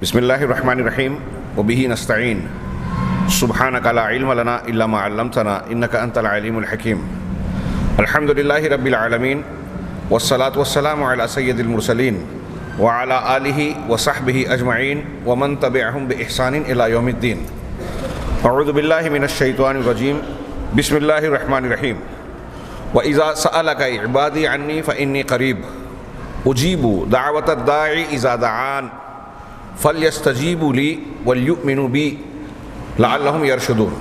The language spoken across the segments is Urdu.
بسم اللہ الرحمن الرحیم وبہ نستعین سبحانک لا علم لنا الا ما علمتنا انک انت العلیم الحکیم الحمد للہ رب العالمین والصلاة والسلام علی سید المرسلین وعلی آلہ وصحبہ اجمعین ومن تبعہم بإحسان الی یوم الدین اعوذ باللہ من الشیطان الرجیم بسم اللہ الرحمن الرحیم وَإِذَا سَأَلَكَ عِبَادِي عَنِّي فَإِنِّي قَرِيبٌ أُجِيبُ دَعْوَةَ الدَّاعِ إِذَا دَعَانِ فَلْيَسْتَجِيبُوا لِي وَلْيُؤْمِنُوا بِي لَعَلَّهُمْ يَرْشُدُونَ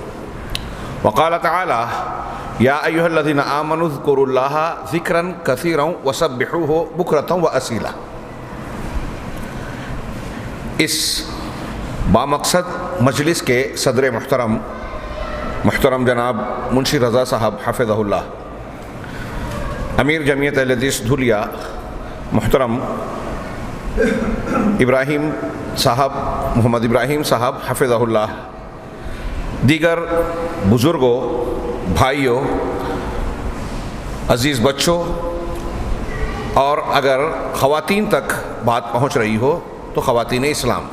وقال تعالى يا أيها الذين آمنوا اذكروا الله ذكرا كثيرا وسبحوه بكرة وأصيلا۔ اس بامقصد مجلس کے صدر محترم جناب منشی رضا صاحب حفظہ اللہ، امیر جمعیت اہل حدیث دھولیا محترم ابراہیم صاحب محمد ابراہیم صاحب حفظہ اللہ، دیگر بزرگوں، بھائیوں، عزیز بچوں، اور اگر خواتین تک بات پہنچ رہی ہو تو خواتین اسلام،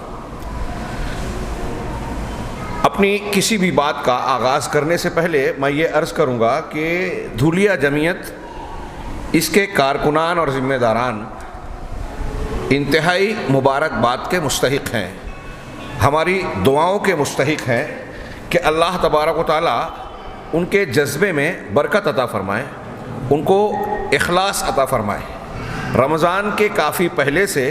اپنی کسی بھی بات کا آغاز کرنے سے پہلے میں یہ عرض کروں گا کہ دھولیا جمعیت، اس کے کارکنان اور ذمہ داران انتہائی مبارکباد کے مستحق ہیں، ہماری دعاؤں کے مستحق ہیں کہ اللہ تبارک و تعالیٰ ان کے جذبے میں برکت عطا فرمائے، ان کو اخلاص عطا فرمائے۔ رمضان کے کافی پہلے سے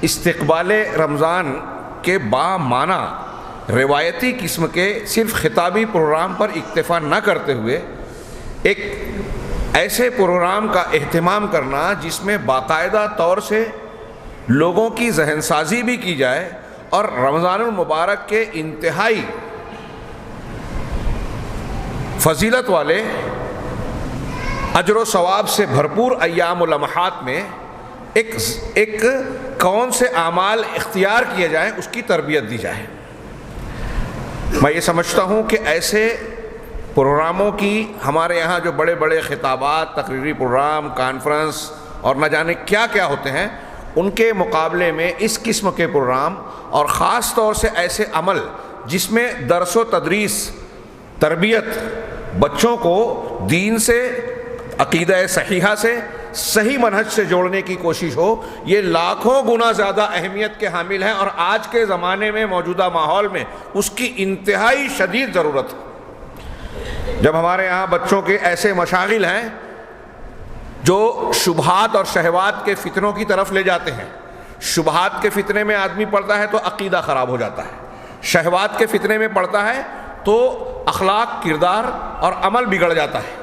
استقبال رمضان کے بامعنی روایتی قسم کے صرف خطابی پروگرام پر اکتفا نہ کرتے ہوئے ایک ایسے پروگرام کا اہتمام کرنا جس میں باقاعدہ طور سے لوگوں کی ذہن سازی بھی کی جائے اور رمضان المبارک کے انتہائی فضیلت والے اجر و ثواب سے بھرپور ایام و لمحات میں ایک کون سے اعمال اختیار کیے جائیں، اس کی تربیت دی جائے۔ میں یہ سمجھتا ہوں کہ ایسے پروگراموں کی ہمارے یہاں جو بڑے بڑے خطابات، تقریری پروگرام، کانفرنس اور نہ جانے کیا کیا ہوتے ہیں، ان کے مقابلے میں اس قسم کے پروگرام اور خاص طور سے ایسے عمل جس میں درس و تدریس، تربیت، بچوں کو دین سے، عقیدہ صحیحہ سے، صحیح منہج سے جوڑنے کی کوشش ہو، یہ لاکھوں گنا زیادہ اہمیت کے حامل ہیں اور آج کے زمانے میں موجودہ ماحول میں اس کی انتہائی شدید ضرورت ہے۔ جب ہمارے یہاں بچوں کے ایسے مشاغل ہیں جو شبہات اور شہوات کے فتنوں کی طرف لے جاتے ہیں، شبہات کے فتنے میں آدمی پڑتا ہے تو عقیدہ خراب ہو جاتا ہے، شہوات کے فتنے میں پڑتا ہے تو اخلاق، کردار اور عمل بگڑ جاتا ہے،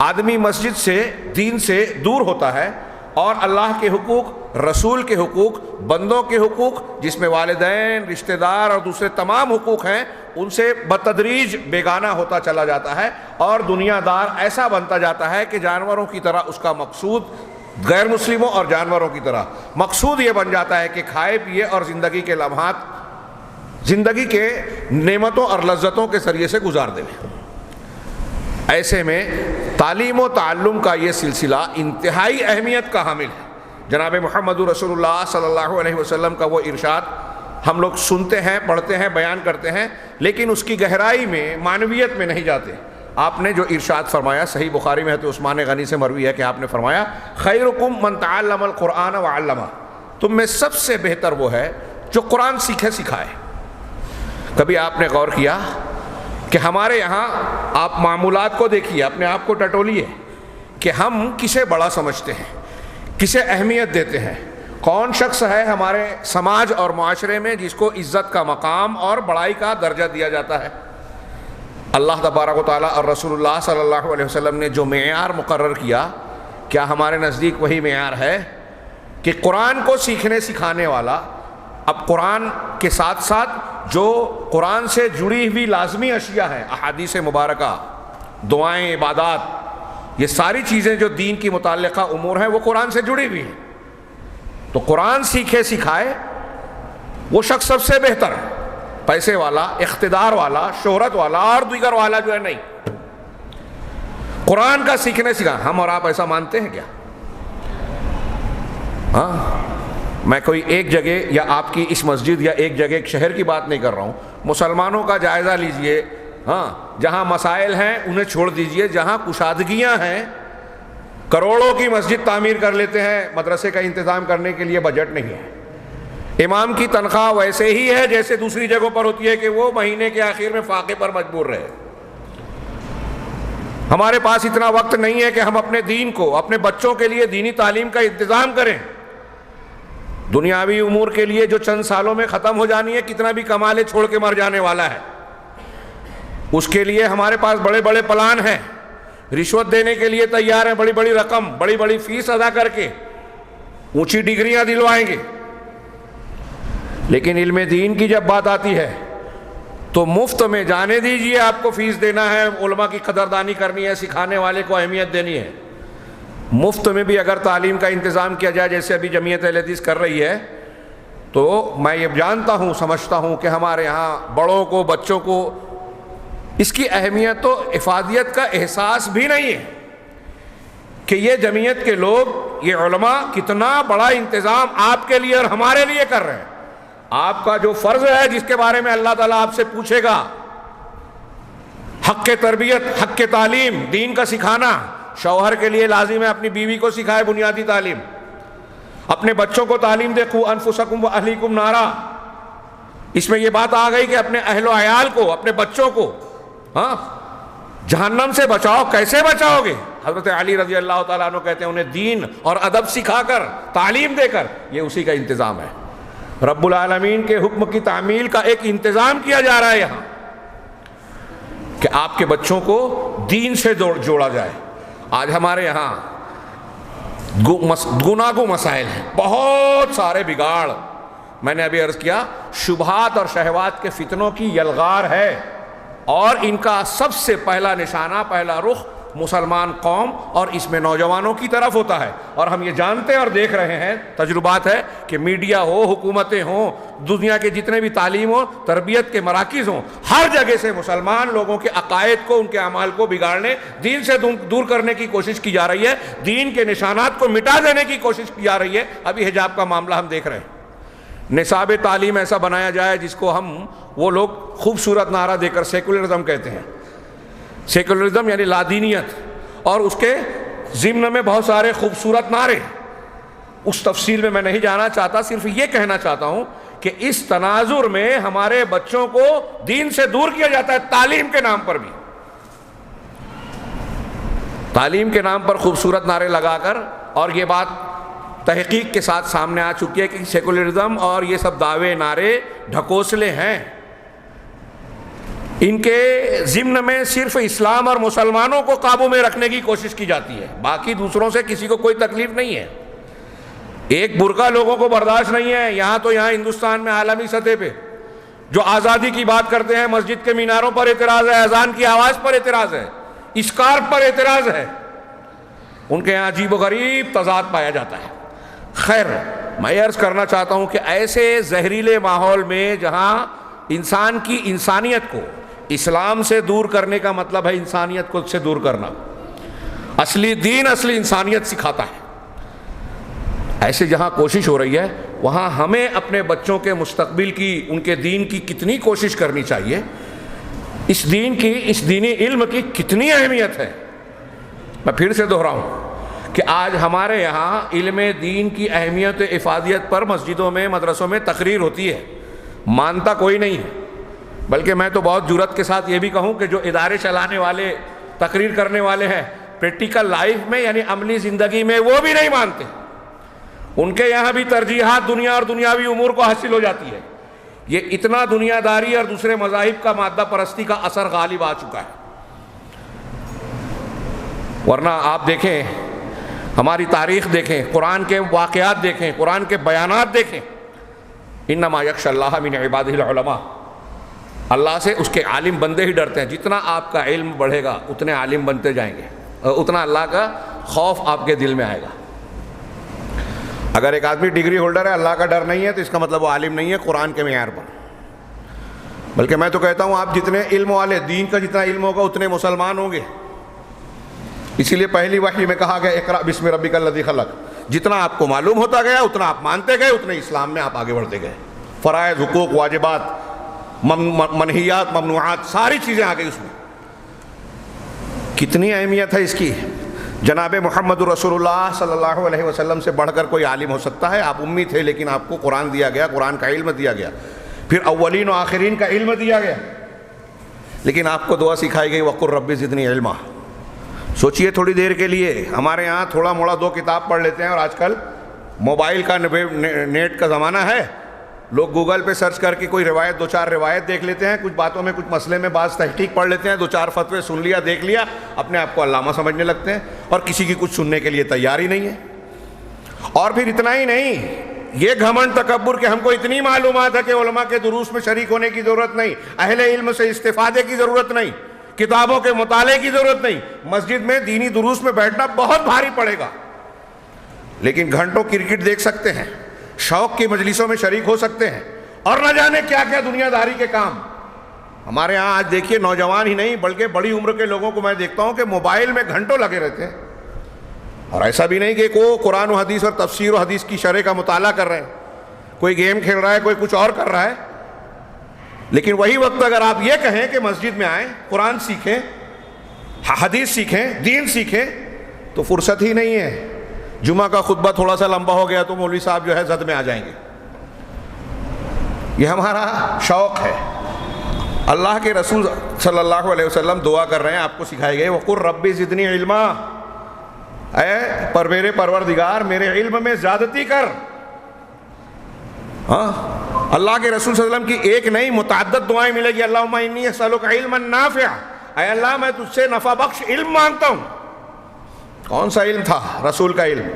آدمی مسجد سے، دین سے دور ہوتا ہے اور اللہ کے حقوق، رسول کے حقوق، بندوں کے حقوق، جس میں والدین، رشتہ دار اور دوسرے تمام حقوق ہیں، ان سے بتدریج بیگانہ ہوتا چلا جاتا ہے اور دنیا دار ایسا بنتا جاتا ہے کہ جانوروں کی طرح اس کا مقصود، غیر مسلموں اور جانوروں کی طرح مقصود یہ بن جاتا ہے کہ کھائے پیے اور زندگی کے لمحات، زندگی کے نعمتوں اور لذتوں کے ذریعے سے گزار دے۔ ایسے میں تعلیم و تعلم کا یہ سلسلہ انتہائی اہمیت کا حامل ہے۔ جناب محمد رسول اللہ صلی اللہ علیہ وسلم کا وہ ارشاد ہم لوگ سنتے ہیں، پڑھتے ہیں، بیان کرتے ہیں، لیکن اس کی گہرائی میں، معنویت میں نہیں جاتے۔ آپ نے جو ارشاد فرمایا، صحیح بخاری میں حضرت عثمان غنی سے مروی ہے کہ آپ نے فرمایا خیرکم من تعلم القرآن وعلمہ، تم میں سب سے بہتر وہ ہے جو قرآن سیکھے سکھائے۔ کبھی آپ نے غور کیا کہ ہمارے یہاں آپ معمولات کو دیکھیے، اپنے آپ کو ٹٹولیے کہ ہم کسے بڑا سمجھتے ہیں، کسے اہمیت دیتے ہیں، کون شخص ہے ہمارے سماج اور معاشرے میں جس کو عزت کا مقام اور بڑائی کا درجہ دیا جاتا ہے۔ اللہ تبارک و تعالیٰ اور رسول اللہ صلی اللہ علیہ وسلم نے جو معیار مقرر کیا، کیا ہمارے نزدیک وہی معیار ہے کہ قرآن کو سیکھنے سکھانے والا اب قرآن کے ساتھ ساتھ جو قرآن سے جڑی ہوئی لازمی اشیاء ہیں، احادیث مبارکہ، دعائیں، عبادات، یہ ساری چیزیں جو دین کی متعلقہ امور ہیں وہ قرآن سے جڑی ہوئی ہیں، تو قرآن سیکھے سکھائے وہ شخص سب سے بہتر ہے، پیسے والا، اقتدار والا، شہرت والا اور دیگر والا جو ہے نہیں، قرآن کا سیکھنے سکھا۔ ہم اور آپ ایسا مانتے ہیں کیا؟ ہاں، میں کوئی ایک جگہ یا آپ کی اس مسجد یا ایک جگہ ایک شہر کی بات نہیں کر رہا ہوں، مسلمانوں کا جائزہ لیجئے، ہاں جہاں مسائل ہیں انہیں چھوڑ دیجئے، جہاں کشادگیاں ہیں کروڑوں کی مسجد تعمیر کر لیتے ہیں، مدرسے کا انتظام کرنے کے لیے بجٹ نہیں ہے، امام کی تنخواہ ویسے ہی ہے جیسے دوسری جگہوں پر ہوتی ہے کہ وہ مہینے کے آخر میں فاقے پر مجبور رہے۔ ہمارے پاس اتنا وقت نہیں ہے کہ ہم اپنے دین کو، اپنے بچوں کے لیے دینی تعلیم کا انتظام کریں۔ دنیاوی امور کے لیے جو چند سالوں میں ختم ہو جانی ہے، کتنا بھی کما لے چھوڑ کے مر جانے والا ہے، اس کے لیے ہمارے پاس بڑے بڑے پلان ہیں، رشوت دینے کے لیے تیار ہیں، بڑی بڑی رقم، بڑی بڑی فیس ادا کر کے اونچی ڈگریاں دلوائیں گے، لیکن علم دین کی جب بات آتی ہے تو مفت میں جانے دیجئے، آپ کو فیس دینا ہے، علماء کی قدردانی کرنی ہے، سکھانے والے کو اہمیت دینی ہے۔ مفت میں بھی اگر تعلیم کا انتظام کیا جائے جیسے ابھی جمعیت اہل حدیث کر رہی ہے، تو میں یہ جانتا ہوں، سمجھتا ہوں کہ ہمارے یہاں بڑوں کو، بچوں کو اس کی اہمیت و افادیت کا احساس بھی نہیں ہے کہ یہ جمعیت کے لوگ، یہ علماء کتنا بڑا انتظام آپ کے لیے اور ہمارے لیے کر رہے ہیں۔ آپ کا جو فرض ہے جس کے بارے میں اللہ تعالیٰ آپ سے پوچھے گا، حق کے تربیت، حق کے تعلیم، دین کا سکھانا، شوہر کے لیے لازم ہے اپنی بیوی کو سکھائے بنیادی تعلیم، اپنے بچوں کو تعلیم دے، قوا انفسکم و اہلیکم نارا۔ اس میں یہ بات آ گئی کہ اپنے اہل و عیال کو، اپنے بچوں کو جہنم سے بچاؤ۔ کیسے بچاؤ گے؟ حضرت علی رضی اللہ تعالیٰ عنہ کہتے ہیں انہیں دین اور ادب سکھا کر، تعلیم دے کر، یہ اسی کا انتظام ہے۔ رب العالمین کے حکم کی تعمیل کا ایک انتظام کیا جا رہا ہے یہاں کہ آپ کے بچوں کو دین سے جوڑا جائے۔ آج ہمارے یہاں گناگو مسائل ہیں، بہت سارے بگاڑ، میں نے ابھی عرض کیا شبہات اور شہوات کے فتنوں کی یلغار ہے، اور ان کا سب سے پہلا نشانہ، پہلا رخ مسلمان قوم اور اس میں نوجوانوں کی طرف ہوتا ہے۔ اور ہم یہ جانتے اور دیکھ رہے ہیں، تجربات ہے کہ میڈیا ہو، حکومتیں ہوں، دنیا کے جتنے بھی تعلیم ہو، تربیت کے مراکز ہوں، ہر جگہ سے مسلمان لوگوں کے عقائد کو، ان کے اعمال کو بگاڑنے، دین سے دور کرنے کی کوشش کی جا رہی ہے، دین کے نشانات کو مٹا دینے کی کوشش کی جا رہی ہے۔ ابھی حجاب کا معاملہ ہم دیکھ رہے ہیں، نصاب تعلیم ایسا بنایا جائے جس کو ہم، وہ لوگ خوبصورت نعرہ دے کر سیکولرزم کہتے ہیں، سیکولرزم یعنی لادینیت، اور اس کے ضمن میں بہت سارے خوبصورت نعرے۔ اس تفصیل میں نہیں جانا چاہتا، صرف یہ کہنا چاہتا ہوں کہ اس تناظر میں ہمارے بچوں کو دین سے دور کیا جاتا ہے، تعلیم کے نام پر بھی، تعلیم کے نام پر خوبصورت نعرے لگا کر۔ اور یہ بات تحقیق کے ساتھ سامنے آ چکی ہے کہ سیکولرزم اور یہ سب دعوے، نعرے ڈھکوسلے ہیں، ان کے ضمن میں صرف اسلام اور مسلمانوں کو قابو میں رکھنے کی کوشش کی جاتی ہے، باقی دوسروں سے کسی کو کوئی تکلیف نہیں ہے۔ ایک برقع لوگوں کو برداشت نہیں ہے، یہاں تو یہاں ہندوستان میں عالمی سطح پہ جو آزادی کی بات کرتے ہیں، مسجد کے میناروں پر اعتراض ہے، اذان کی آواز پر اعتراض ہے، اسکارف پر اعتراض ہے، ان کے یہاں عجیب و غریب تضاد پایا جاتا ہے۔ خیر، میں عرض کرنا چاہتا ہوں کہ ایسے زہریلے ماحول میں جہاں انسان کی انسانیت کو اسلام سے دور کرنے کا مطلب ہے انسانیت کو سے دور کرنا، اصلی دین اصلی انسانیت سکھاتا ہے، ایسے جہاں کوشش ہو رہی ہے وہاں ہمیں اپنے بچوں کے مستقبل کی، ان کے دین کی کتنی کوشش کرنی چاہیے، اس دین کی، اس دینی علم کی کتنی اہمیت ہے۔ میں پھر سے دہراؤں کہ آج ہمارے یہاں علم دین کی اہمیت افادیت پر مسجدوں میں، مدرسوں میں تقریر ہوتی ہے، مانتا کوئی نہیں ہے، بلکہ میں تو بہت جرات کے ساتھ یہ بھی کہوں کہ جو ادارے چلانے والے، تقریر کرنے والے ہیں، پریکٹیکل لائف میں یعنی عملی زندگی میں وہ بھی نہیں مانتے، ان کے یہاں بھی ترجیحات دنیا اور دنیاوی امور کو حاصل ہو جاتی ہے۔ یہ اتنا دنیا داری اور دوسرے مذاہب کا مادہ پرستی کا اثر غالب آ چکا ہے۔ ورنہ آپ دیکھیں، ہماری تاریخ دیکھیں، قرآن کے واقعات دیکھیں، قرآن کے بیانات دیکھیں، انما یخشی اللہ من عبادہ العلماء، اللہ سے اس کے عالم بندے ہی ڈرتے ہیں۔ جتنا آپ کا علم بڑھے گا اتنے عالم بنتے جائیں گے، اور اتنا اللہ کا خوف آپ کے دل میں آئے گا۔ اگر ایک آدمی ڈگری ہولڈر ہے، اللہ کا ڈر نہیں ہے، تو اس کا مطلب وہ عالم نہیں ہے قرآن کے معیار پر۔ بلکہ میں تو کہتا ہوں آپ جتنے علم والے، دین کا جتنا علم ہوگا اتنے مسلمان ہوں گے۔ اسی لیے پہلی وحی میں کہا گیا اقرأ بسم ربک الذی خلق، جتنا آپ کو معلوم ہوتا گیا اتنا آپ مانتے گئے، اتنے اسلام میں آپ آگے بڑھتے گئے. فرائض، حقوق، واجبات، منہیات، ممنوعات، ساری چیزیں آ گئی اس میں. کتنی اہمیت ہے اس کی. جناب محمد رسول اللہ صلی اللہ علیہ وسلم سے بڑھ کر کوئی عالم ہو سکتا ہے؟ آپ امی تھے لیکن آپ کو قرآن دیا گیا، قرآن کا علم دیا گیا، پھر اولین و آخرین کا علم دیا گیا، لیکن آپ کو دعا سکھائی گئی وقل رب زدنی علما. سوچئے تھوڑی دیر کے لیے، ہمارے یہاں تھوڑا موڑا 2 کتاب پڑھ لیتے ہیں، اور آج کل موبائل کا نیٹ کا زمانہ ہے، لوگ گوگل پہ سرچ کر کے کوئی روایت 2-4 روایت دیکھ لیتے ہیں، کچھ باتوں میں، کچھ مسئلے میں بعض تحقیق پڑھ لیتے ہیں، 2-4 فتوے سن لیا، دیکھ لیا، اپنے آپ کو علامہ سمجھنے لگتے ہیں، اور کسی کی کچھ سننے کے لیے تیار ہی نہیں ہے. اور پھر اتنا ہی نہیں، یہ گھمنڈ تکبر کہ ہم کو اتنی معلومات ہے کہ علماء کے دروس میں شریک ہونے کی ضرورت نہیں، اہل علم سے استفادے کی ضرورت نہیں، کتابوں کے مطالعے کی ضرورت نہیں. مسجد میں دینی دروس میں بیٹھنا بہت بھاری پڑے گا، لیکن گھنٹوں کرکٹ دیکھ سکتے ہیں، شوق کی مجلسوں میں شریک ہو سکتے ہیں، اور نہ جانے کیا کیا دنیا داری کے کام. ہمارے ہاں آج دیکھیے نوجوان ہی نہیں بلکہ بڑی عمر کے لوگوں کو میں دیکھتا ہوں کہ موبائل میں گھنٹوں لگے رہتے ہیں، اور ایسا بھی نہیں کہ کوئی قرآن و حدیث اور تفسیر و حدیث کی شرح کا مطالعہ کر رہے ہیں، کوئی گیم کھیل رہا ہے، کوئی کچھ اور کر رہا ہے. لیکن وہی وقت اگر آپ یہ کہیں کہ مسجد میں آئیں، قرآن سیکھیں، حدیث سیکھیں، دین سیکھیں، تو فرصت ہی نہیں ہے. جمعہ کا خطبہ تھوڑا سا لمبا ہو گیا تو مولوی صاحب جو ہے زد میں آ جائیں گے. یہ ہمارا شوق ہے. اللہ کے رسول صلی اللہ علیہ وسلم دعا کر رہے ہیں، آپ کو سکھائے گئے وقل رب زدنی علما، اے میرے پروردگار میرے علم میں زیادتی کر. ہاں، اللہ کے رسول صلی اللہ علیہ وسلم کی ایک نہیں متعدد دعائیں ملے گی. اللہم انی اسألک علما نافعا، اے اللہ میں تجھ سے نفع بخش علم مانگتا ہوں. کون سا علم تھا؟ رسول کا علم.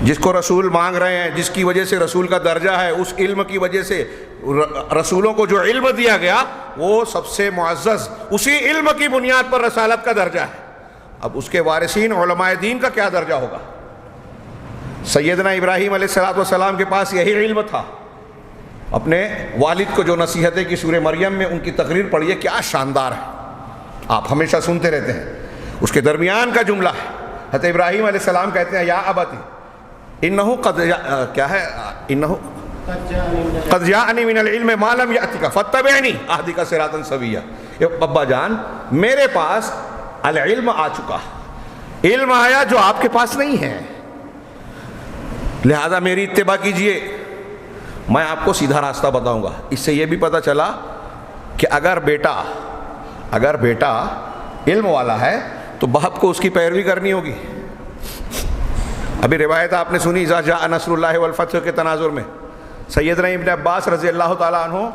جس کو رسول مانگ رہے ہیں، جس کی وجہ سے رسول کا درجہ ہے، اس علم کی وجہ سے رسولوں کو جو علم دیا گیا وہ سب سے معزز، اسی علم کی بنیاد پر رسالت کا درجہ ہے. اب اس کے وارثین علماء دین کا کیا درجہ ہوگا؟ سیدنا ابراہیم علیہ السلام کے پاس یہی علم تھا. اپنے والد کو جو نصیحتیں کی سورہ مریم میں ان کی تقریر پڑھیے، کیا شاندار ہے، آپ ہمیشہ سنتے رہتے ہیں. اس کے درمیان کا جملہ ہے، حضرت ابراہیم علیہ السلام کہتے ہیں یا ابتی انہو قد جاءنی من العلم ما لم یأتک فاتبعنی اہدک صراطا سویا. ابا جان میرے پاس العلم آ چکا، علم آیا جو آپ کے پاس نہیں ہے، لہذا میری اتباع کیجئے، میں آپ کو سیدھا راستہ بتاؤں گا. اس سے یہ بھی پتہ چلا کہ اگر بیٹا علم والا ہے تو باپ کو اس کی پیروی کرنی ہوگی. ابھی روایت آپ نے سنی اذا جاء نصر اللہ والفتح کے تناظر میں، سیدنا ابن عباس رضی اللہ تعالیٰ عنہ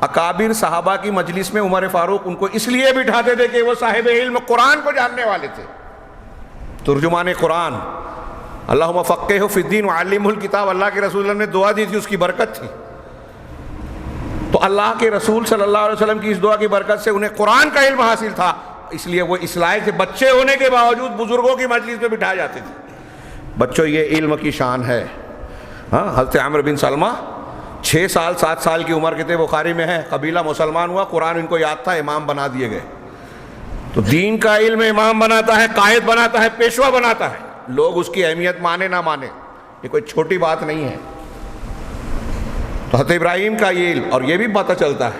اکابر صحابہ کی مجلس میں عمر فاروق ان کو اس لیے بٹھاتے تھے کہ وہ صاحب علم قرآن کو جاننے والے تھے، ترجمان قرآن. اللہم فقہہ فی الدین وعلمہ الکتاب، اللہ کے رسول نے دعا دی تھی، اس کی برکت تھی. تو اللہ کے رسول صلی اللہ علیہ وسلم کی اس دعا کی برکت سے انہیں قرآن کا علم حاصل تھا، اس لیے وہ اس لائق تھے. بچے ہونے کے باوجود بزرگوں کی مجلس میں بٹھائے جاتے تھے. بچوں یہ علم کی شان ہے. ہاں، حضرت عمرو بن سلمہ 6 سال 7 سال کی عمر کے تھے، بخاری میں ہے، قبیلہ مسلمان ہوا، قرآن ان کو یاد تھا، امام بنا دیے گئے. تو دین کا علم امام بناتا ہے، قائد بناتا ہے، پیشوا بناتا ہے. لوگ اس کی اہمیت مانے نہ مانے، یہ کوئی چھوٹی بات نہیں ہے. تو حضرت ابراہیم کا یہ علم، اور یہ بھی پتہ چلتا ہے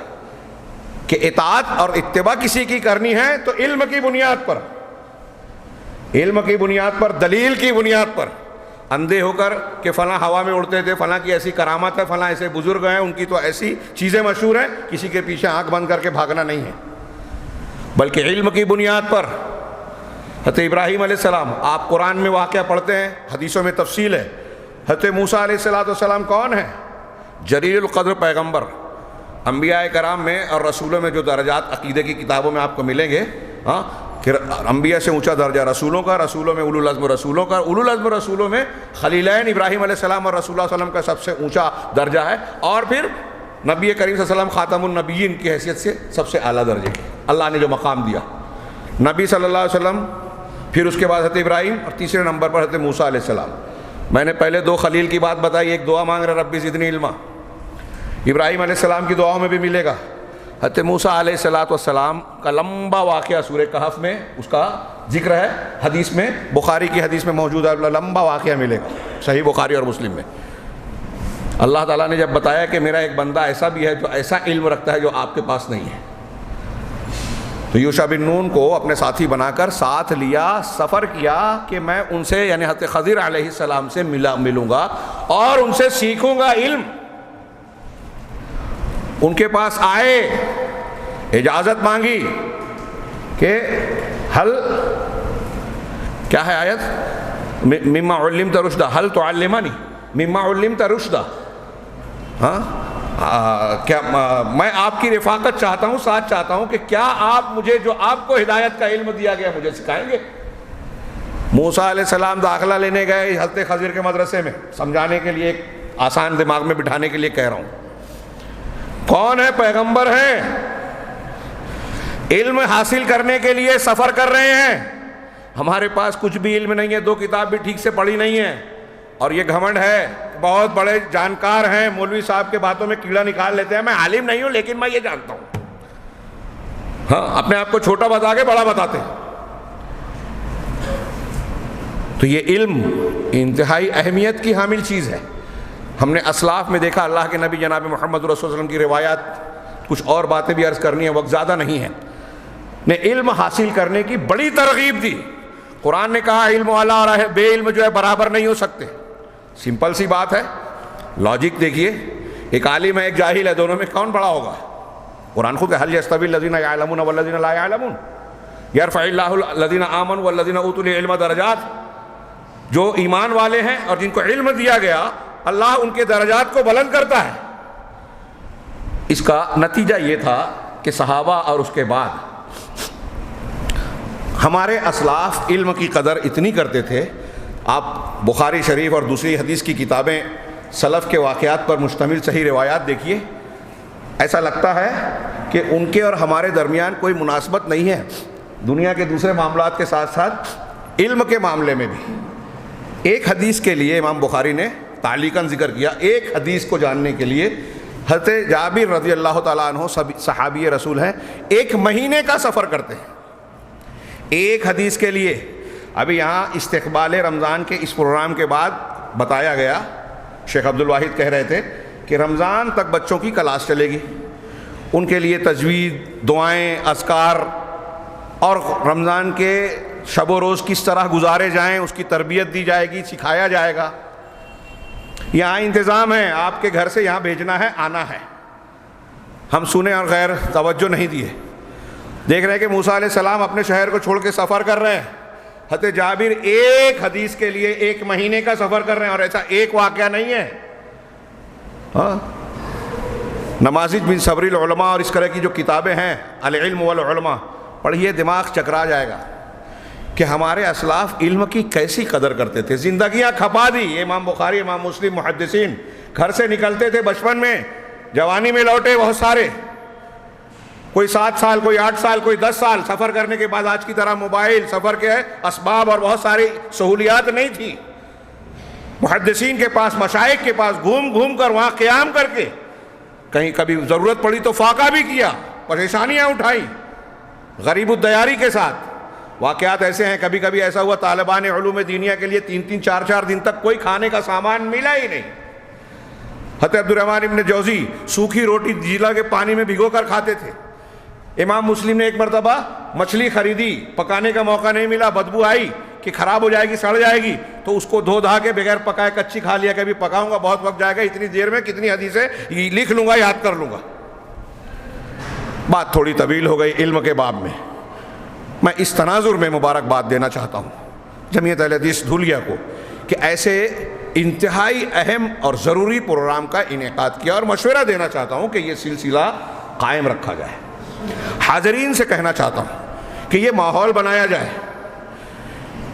کہ اطاعت اور اتباع کسی کی کرنی ہے تو علم کی بنیاد پر، علم کی بنیاد پر، دلیل کی بنیاد پر. اندھے ہو کر کہ فلاں ہوا میں اڑتے تھے، فلاں کی ایسی کرامت ہے، فلاں ایسے بزرگ ہیں، ان کی تو ایسی چیزیں مشہور ہیں، کسی کے پیچھے آنکھ بند کر کے بھاگنا نہیں ہے، بلکہ علم کی بنیاد پر. حضرت ابراہیم علیہ السلام، آپ قرآن میں واقعہ پڑھتے ہیں، حدیثوں میں تفصیل ہے. حضرت موسیٰ علیہ السلام کون ہیں؟ جلیل القدر پیغمبر. انبیاء کرام میں اور رسولوں میں جو درجات عقیدے کی کتابوں میں آپ کو ملیں گے، ہاں، کہ انبیاء سے اونچا درجہ رسولوں کا، رسولوں میں اولو العزم رسولوں کا، اولو العزم رسولوں میں خلیلین ابراہیم علیہ السلام اور رسول اللہ صلی اللہ علیہ وسلم کا سب سے اونچا درجہ ہے، اور پھر نبی کریم صلی اللہ علیہ وسلم خاتم النبیین کی حیثیت سے سب سے اعلیٰ درجے کی اللہ نے جو مقام دیا، نبی صلی اللہ علیہ وسلم، پھر اس کے بعد حضرت ابراہیم، اور تیسرے نمبر پر حضرت موسیٰ علیہ السلام. میں نے پہلے 2 خلیل کی بات بتائی، ایک دعا مانگ رہے رب زدنی علما، ابراہیم علیہ السلام کی دعاؤں میں بھی ملے گا. حضرت موسیٰ علیہ الصلوۃ والسلام کا لمبا واقعہ سورہ کہف میں اس کا ذکر ہے، حدیث میں، بخاری کی حدیث میں موجود ہے، لمبا واقعہ ملے گا صحیح بخاری اور مسلم میں۔ اللہ تعالیٰ نے جب بتایا کہ میرا ایک بندہ ایسا بھی ہے جو ایسا علم رکھتا ہے جو آپ کے پاس نہیں ہے، تو یوشع بن نون کو اپنے ساتھی بنا کر ساتھ لیا، سفر کیا کہ میں ان سے یعنی حضرت خضر علیہ السلام سے ملوں گا اور ان سے سیکھوں گا علم۔ ان کے پاس آئے، اجازت مانگی کہ حل کیا ہے آیت، مما علمت رشدا، حل تعلمنی مما علمت رشدا، ہاں کیا میں آپ کی رفاقت چاہتا ہوں، ساتھ چاہتا ہوں کہ کیا آپ مجھے جو آپ کو ہدایت کا علم دیا گیا مجھے سکھائیں گے؟ موسیٰ علیہ السلام داخلہ لینے گئے حضرت خضر کے مدرسے میں، سمجھانے کے لیے، ایک آسان دماغ میں بٹھانے کے لیے کہہ رہا ہوں۔ کون ہے؟ پیغمبر ہیں، علم حاصل کرنے کے لیے سفر کر رہے ہیں، ہمارے پاس کچھ بھی علم نہیں ہے، 2 کتاب بھی ٹھیک سے پڑھی نہیں ہے، اور یہ گھمنڈ ہے بہت بڑے جانکار ہیں، مولوی صاحب کے باتوں میں کیڑا نکال لیتے ہیں، میں عالم نہیں ہوں لیکن میں یہ جانتا ہوں، ہاں اپنے آپ کو چھوٹا بتا کے بڑا بتاتے ہیں۔ تو یہ علم انتہائی اہمیت کی حامل چیز ہے۔ ہم نے اسلاف میں دیکھا، اللہ کے نبی جناب محمد رسول اللہ علیہ وسلم کی روایات، کچھ اور باتیں بھی عرض کرنی ہے، وقت زیادہ نہیں ہے، نے علم حاصل کرنے کی بڑی ترغیب دی۔ قرآن نے کہا علم والا اور بے علم جو ہے برابر نہیں ہو سکتے، سمپل سی بات ہے، لاجک دیکھیے، ایک عالم ہے ایک جاہل ہے، دونوں میں کون بڑا ہوگا؟ قرآن خود هل يستوي الذين يعلمون والذين لا يعلمون يرفع الله الذين آمنوا والذين اوتوا العلم درجات، جو ایمان والے ہیں اور جن کو علم دیا گیا اللہ ان کے درجات کو بلند کرتا ہے۔ اس کا نتیجہ یہ تھا کہ صحابہ اور اس کے بعد ہمارے اسلاف علم کی قدر اتنی کرتے تھے، آپ بخاری شریف اور دوسری حدیث کی کتابیں سلف کے واقعات پر مشتمل صحیح روایات دیکھیے، ایسا لگتا ہے کہ ان کے اور ہمارے درمیان کوئی مناسبت نہیں ہے، دنیا کے دوسرے معاملات کے ساتھ ساتھ علم کے معاملے میں بھی۔ ایک حدیث کے لیے امام بخاری نے تعلیقاً ذکر کیا، ایک حدیث کو جاننے کے لیے حضرت جابر رضی اللہ تعالیٰ عنہ صحابی رسول ہیں، 1 مہینے کا سفر کرتے ہیں ایک حدیث کے لیے۔ ابھی یہاں استقبال رمضان کے اس پروگرام کے بعد بتایا گیا، شیخ عبد الواحد کہہ رہے تھے کہ رمضان تک بچوں کی کلاس چلے گی، ان کے لیے تجوید، دعائیں، اذکار، اور رمضان کے شب و روز کس طرح گزارے جائیں اس کی تربیت دی جائے گی، سکھایا جائے گا۔ یہاں انتظام ہے، آپ کے گھر سے یہاں بھیجنا ہے، آنا ہے، ہم سنیں اور غیر توجہ نہیں دیے۔ دیکھ رہے ہیں کہ موسیٰ علیہ السلام اپنے شہر کو چھوڑ کے سفر کر رہے ہیں، حضرت جابر ایک حدیث کے لیے 1 مہینے کا سفر کر رہے ہیں، اور ایسا ایک واقعہ نہیں ہے۔ ہاں نمازج بن صبری العلماء اور اس طرح کی جو کتابیں ہیں، العلم والعلماء، پڑھیے، دماغ چکرا جائے گا کہ ہمارے اسلاف علم کی کیسی قدر کرتے تھے، زندگیاں کھپا دی۔ امام بخاری، امام مسلم، محدثین گھر سے نکلتے تھے بچپن میں، جوانی میں لوٹے بہت سارے، کوئی 7 سال، کوئی 8 سال، کوئی 10 سال سفر کرنے کے بعد آج کی طرح موبائل، سفر کے اسباب اور بہت ساری سہولیات نہیں تھی۔ محدثین کے پاس، مشائخ کے پاس گھوم گھوم کر، وہاں قیام کر کے، کہیں کبھی ضرورت پڑی تو فاقہ بھی کیا، پریشانیاں اٹھائیں غریب الدیاری کے ساتھ۔ واقعات ایسے ہیں، کبھی کبھی ایسا ہوا طالبان علوم دینیہ کے لیے 3-3 4-4 دن تک کوئی کھانے کا سامان ملا ہی نہیں۔ حضرت عبدالرحمن ابن جوزی سوکھی روٹی جیلا کے پانی میں بھگو کر کھاتے تھے۔ امام مسلم نے ایک مرتبہ مچھلی خریدی، پکانے کا موقع نہیں ملا، بدبو آئی کہ خراب ہو جائے گی، سڑ جائے گی، تو اس کو دھو دھا کے بغیر پکائے کچی کھا لیا، کبھی پکاؤں گا بہت وقت جائے گا، اتنی دیر میں کتنی حدیثیں لکھ لوں گا، یاد کر لوں گا۔ بات تھوڑی طویل ہو گئی علم کے باب میں۔ میں اس تناظر میں مبارکباد دینا چاہتا ہوں جمعیت اہل حدیث دھولیا کو کہ ایسے انتہائی اہم اور ضروری پروگرام کا انعقاد کیا، اور مشورہ دینا چاہتا ہوں کہ یہ سلسلہ قائم رکھا جائے۔ حاضرین سے کہنا چاہتا ہوں کہ یہ ماحول بنایا جائے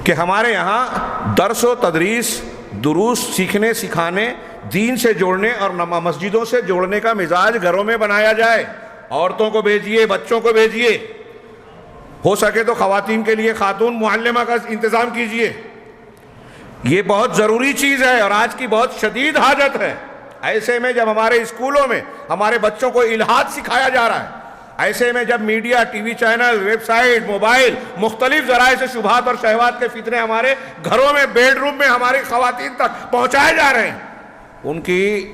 کہ ہمارے یہاں درس و تدریس، دروس سیکھنے سکھانے، دین سے جوڑنے اور مسجدوں سے جوڑنے کا مزاج گھروں میں بنایا جائے۔ عورتوں کو بھیجیے، بچوں کو بھیجیے، ہو سکے تو خواتین کے لیے خاتون معلمہ کا انتظام کیجیے۔ یہ بہت ضروری چیز ہے اور آج کی بہت شدید حاجت ہے۔ ایسے میں جب ہمارے اسکولوں میں ہمارے بچوں کو الہاد سکھایا جا رہا ہے، ایسے میں جب media, T V channel, website, mobile, مختلف ذرائع سے شبہات اور شہوات کے فتنے ہمارے گھروں میں، بیڈ روم میں ہماری خواتین تک پہنچائے جا رہے ہیں، ان کی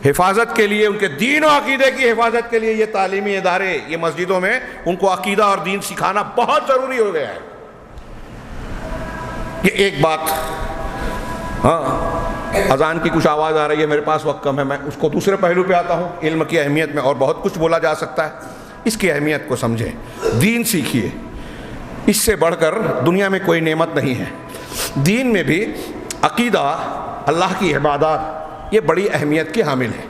حفاظت کے لیے، ان کے دین و عقیدے کی حفاظت کے لیے یہ تعلیمی ادارے، یہ مسجدوں میں ان کو عقیدہ اور دین سکھانا بہت ضروری ہو گیا ہے۔ یہ ایک بات۔ اذان کی کچھ آواز آ رہی ہے، میرے پاس وقت کم ہے، میں اس کو دوسرے پہلو پہ آتا ہوں۔ علم کی اہمیت میں اور بہت کچھ بولا جا سکتا ہے، اس کی اہمیت کو سمجھیں، دین سیکھیے، اس سے بڑھ کر دنیا میں کوئی نعمت نہیں ہے۔ دین میں بھی عقیدہ، اللہ کی عبادات، یہ بڑی اہمیت کی حامل ہے۔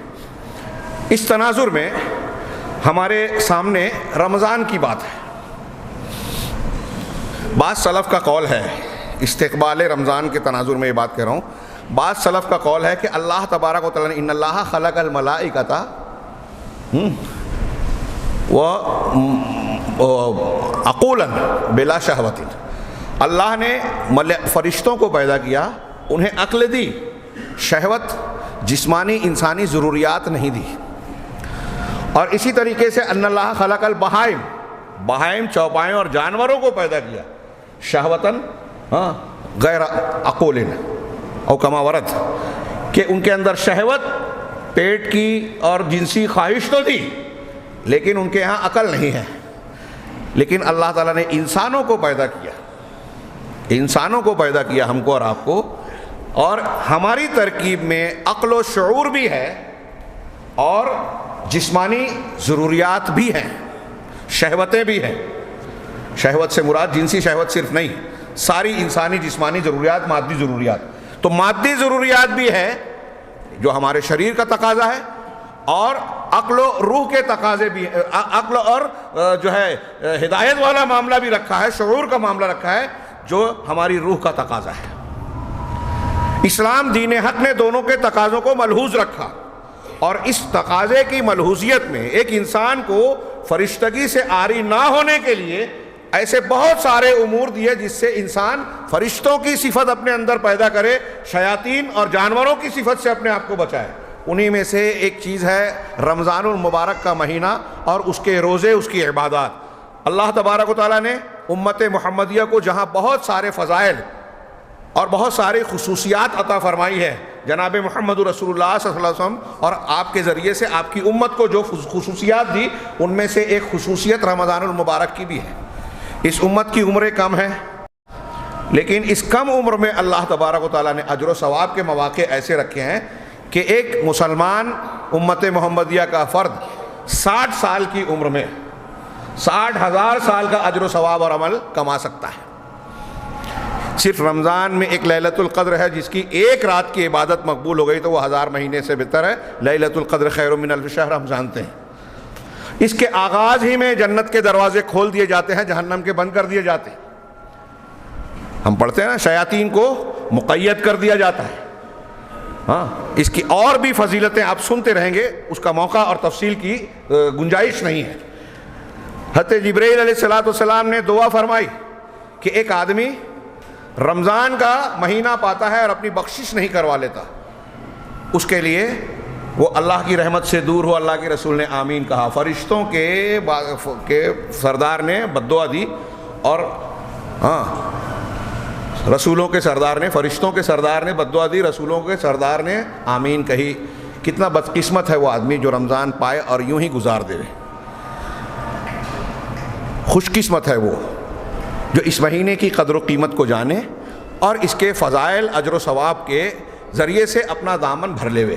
اس تناظر میں ہمارے سامنے رمضان کی بات ہے۔ بعض سلف کا قول ہے، استقبال رمضان کے تناظر میں یہ بات کہہ رہا ہوں، بعض سلف کا قول ہے کہ اللہ تبارک و تعالیٰ نے ان اللہ خلق الملائکۃ عقولا بلا شہوت، اللہ نے فرشتوں کو پیدا کیا، انہیں عقل دی، شہوت جسمانی انسانی ضروریات نہیں دی۔ اور اسی طریقے سے ان اللہ خلق البہائم، بہائم چوپائوں اور جانوروں کو پیدا کیا، شہوتاً غیر عقول او کما ورد، کہ ان کے اندر شہوت، پیٹ کی اور جنسی خواہش تو دی، لیکن ان کے ہاں عقل نہیں ہے۔ لیکن اللہ تعالیٰ نے انسانوں کو پیدا کیا، انسانوں کو پیدا کیا، ہم کو اور آپ کو، اور ہماری ترکیب میں عقل و شعور بھی ہے اور جسمانی ضروریات بھی ہیں، شہوتیں بھی ہیں۔ شہوت سے مراد جنسی شہوت صرف نہیں، ساری انسانی جسمانی ضروریات، مادی ضروریات۔ تو مادی ضروریات بھی ہے جو ہمارے شریر کا تقاضا ہے، اور عقل و روح کے تقاضے بھی، عقل اور جو ہے ہدایت والا معاملہ بھی رکھا ہے، شعور کا معاملہ رکھا ہے جو ہماری روح کا تقاضا ہے۔ اسلام دین حق نے دونوں کے تقاضوں کو ملحوظ رکھا، اور اس تقاضے کی ملحوظیت میں ایک انسان کو فرشتگی سے عاری نہ ہونے کے لیے ایسے بہت سارے امور دیے جس سے انسان فرشتوں کی صفت اپنے اندر پیدا کرے، شیاطین اور جانوروں کی صفت سے اپنے آپ کو بچائے۔ انہی میں سے ایک چیز ہے رمضان المبارک کا مہینہ اور اس کے روزے، اس کی عبادات۔ اللہ تبارک و تعالیٰ نے امت محمدیہ کو جہاں بہت سارے فضائل اور بہت ساری خصوصیات عطا فرمائی ہے، جناب محمد رسول اللہ صلی اللہ علیہ وسلم اور آپ کے ذریعے سے آپ کی امت کو جو خصوصیات دی، ان میں سے ایک خصوصیت رمضان المبارک کی بھی ہے۔ اس امت کی عمریں کم ہیں، لیکن اس کم عمر میں اللہ تبارک و تعالیٰ نے اجر و ثواب کے مواقع ایسے رکھے ہیں کہ ایک مسلمان امت محمدیہ کا فرد 60 سال کی عمر میں 60,000 سال کا اجر و ثواب اور عمل کما سکتا ہے۔ صرف رمضان میں ایک لیلۃ القدر ہے جس کی ایک رات کی عبادت مقبول ہو گئی تو وہ 1000 مہینے سے بہتر ہے۔ لیلۃ القدر خیر من الف شہر، ہم جانتے ہیں۔ اس کے آغاز ہی میں جنت کے دروازے کھول دیے جاتے ہیں، جہنم کے بند کر دیے جاتے ہیں۔ ہم پڑھتے ہیں نا، شیاطین کو مقید کر دیا جاتا ہے۔ اس کی اور بھی فضیلتیں آپ سنتے رہیں گے، اس کا موقع اور تفصیل کی گنجائش نہیں ہے۔ حضرت جبرائیل علیہ السلام نے دعا فرمائی کہ ایک آدمی رمضان کا مہینہ پاتا ہے اور اپنی بخشش نہیں کروا لیتا، اس کے لیے وہ اللہ کی رحمت سے دور ہو۔ اللہ کے رسول نے آمین کہا، فرشتوں کے سردار نے بد دعا دی، اور رسولوں کے سردار نے، فرشتوں کے سردار نے بد دعا دی، رسولوں کے سردار نے آمین کہی۔ کتنا بدقسمت ہے وہ آدمی جو رمضان پائے اور یوں ہی گزار دے۔ خوش قسمت ہے وہ جو اس مہینے کی قدر و قیمت کو جانے اور اس کے فضائل، اجر و ثواب کے ذریعے سے اپنا دامن بھر لے وے،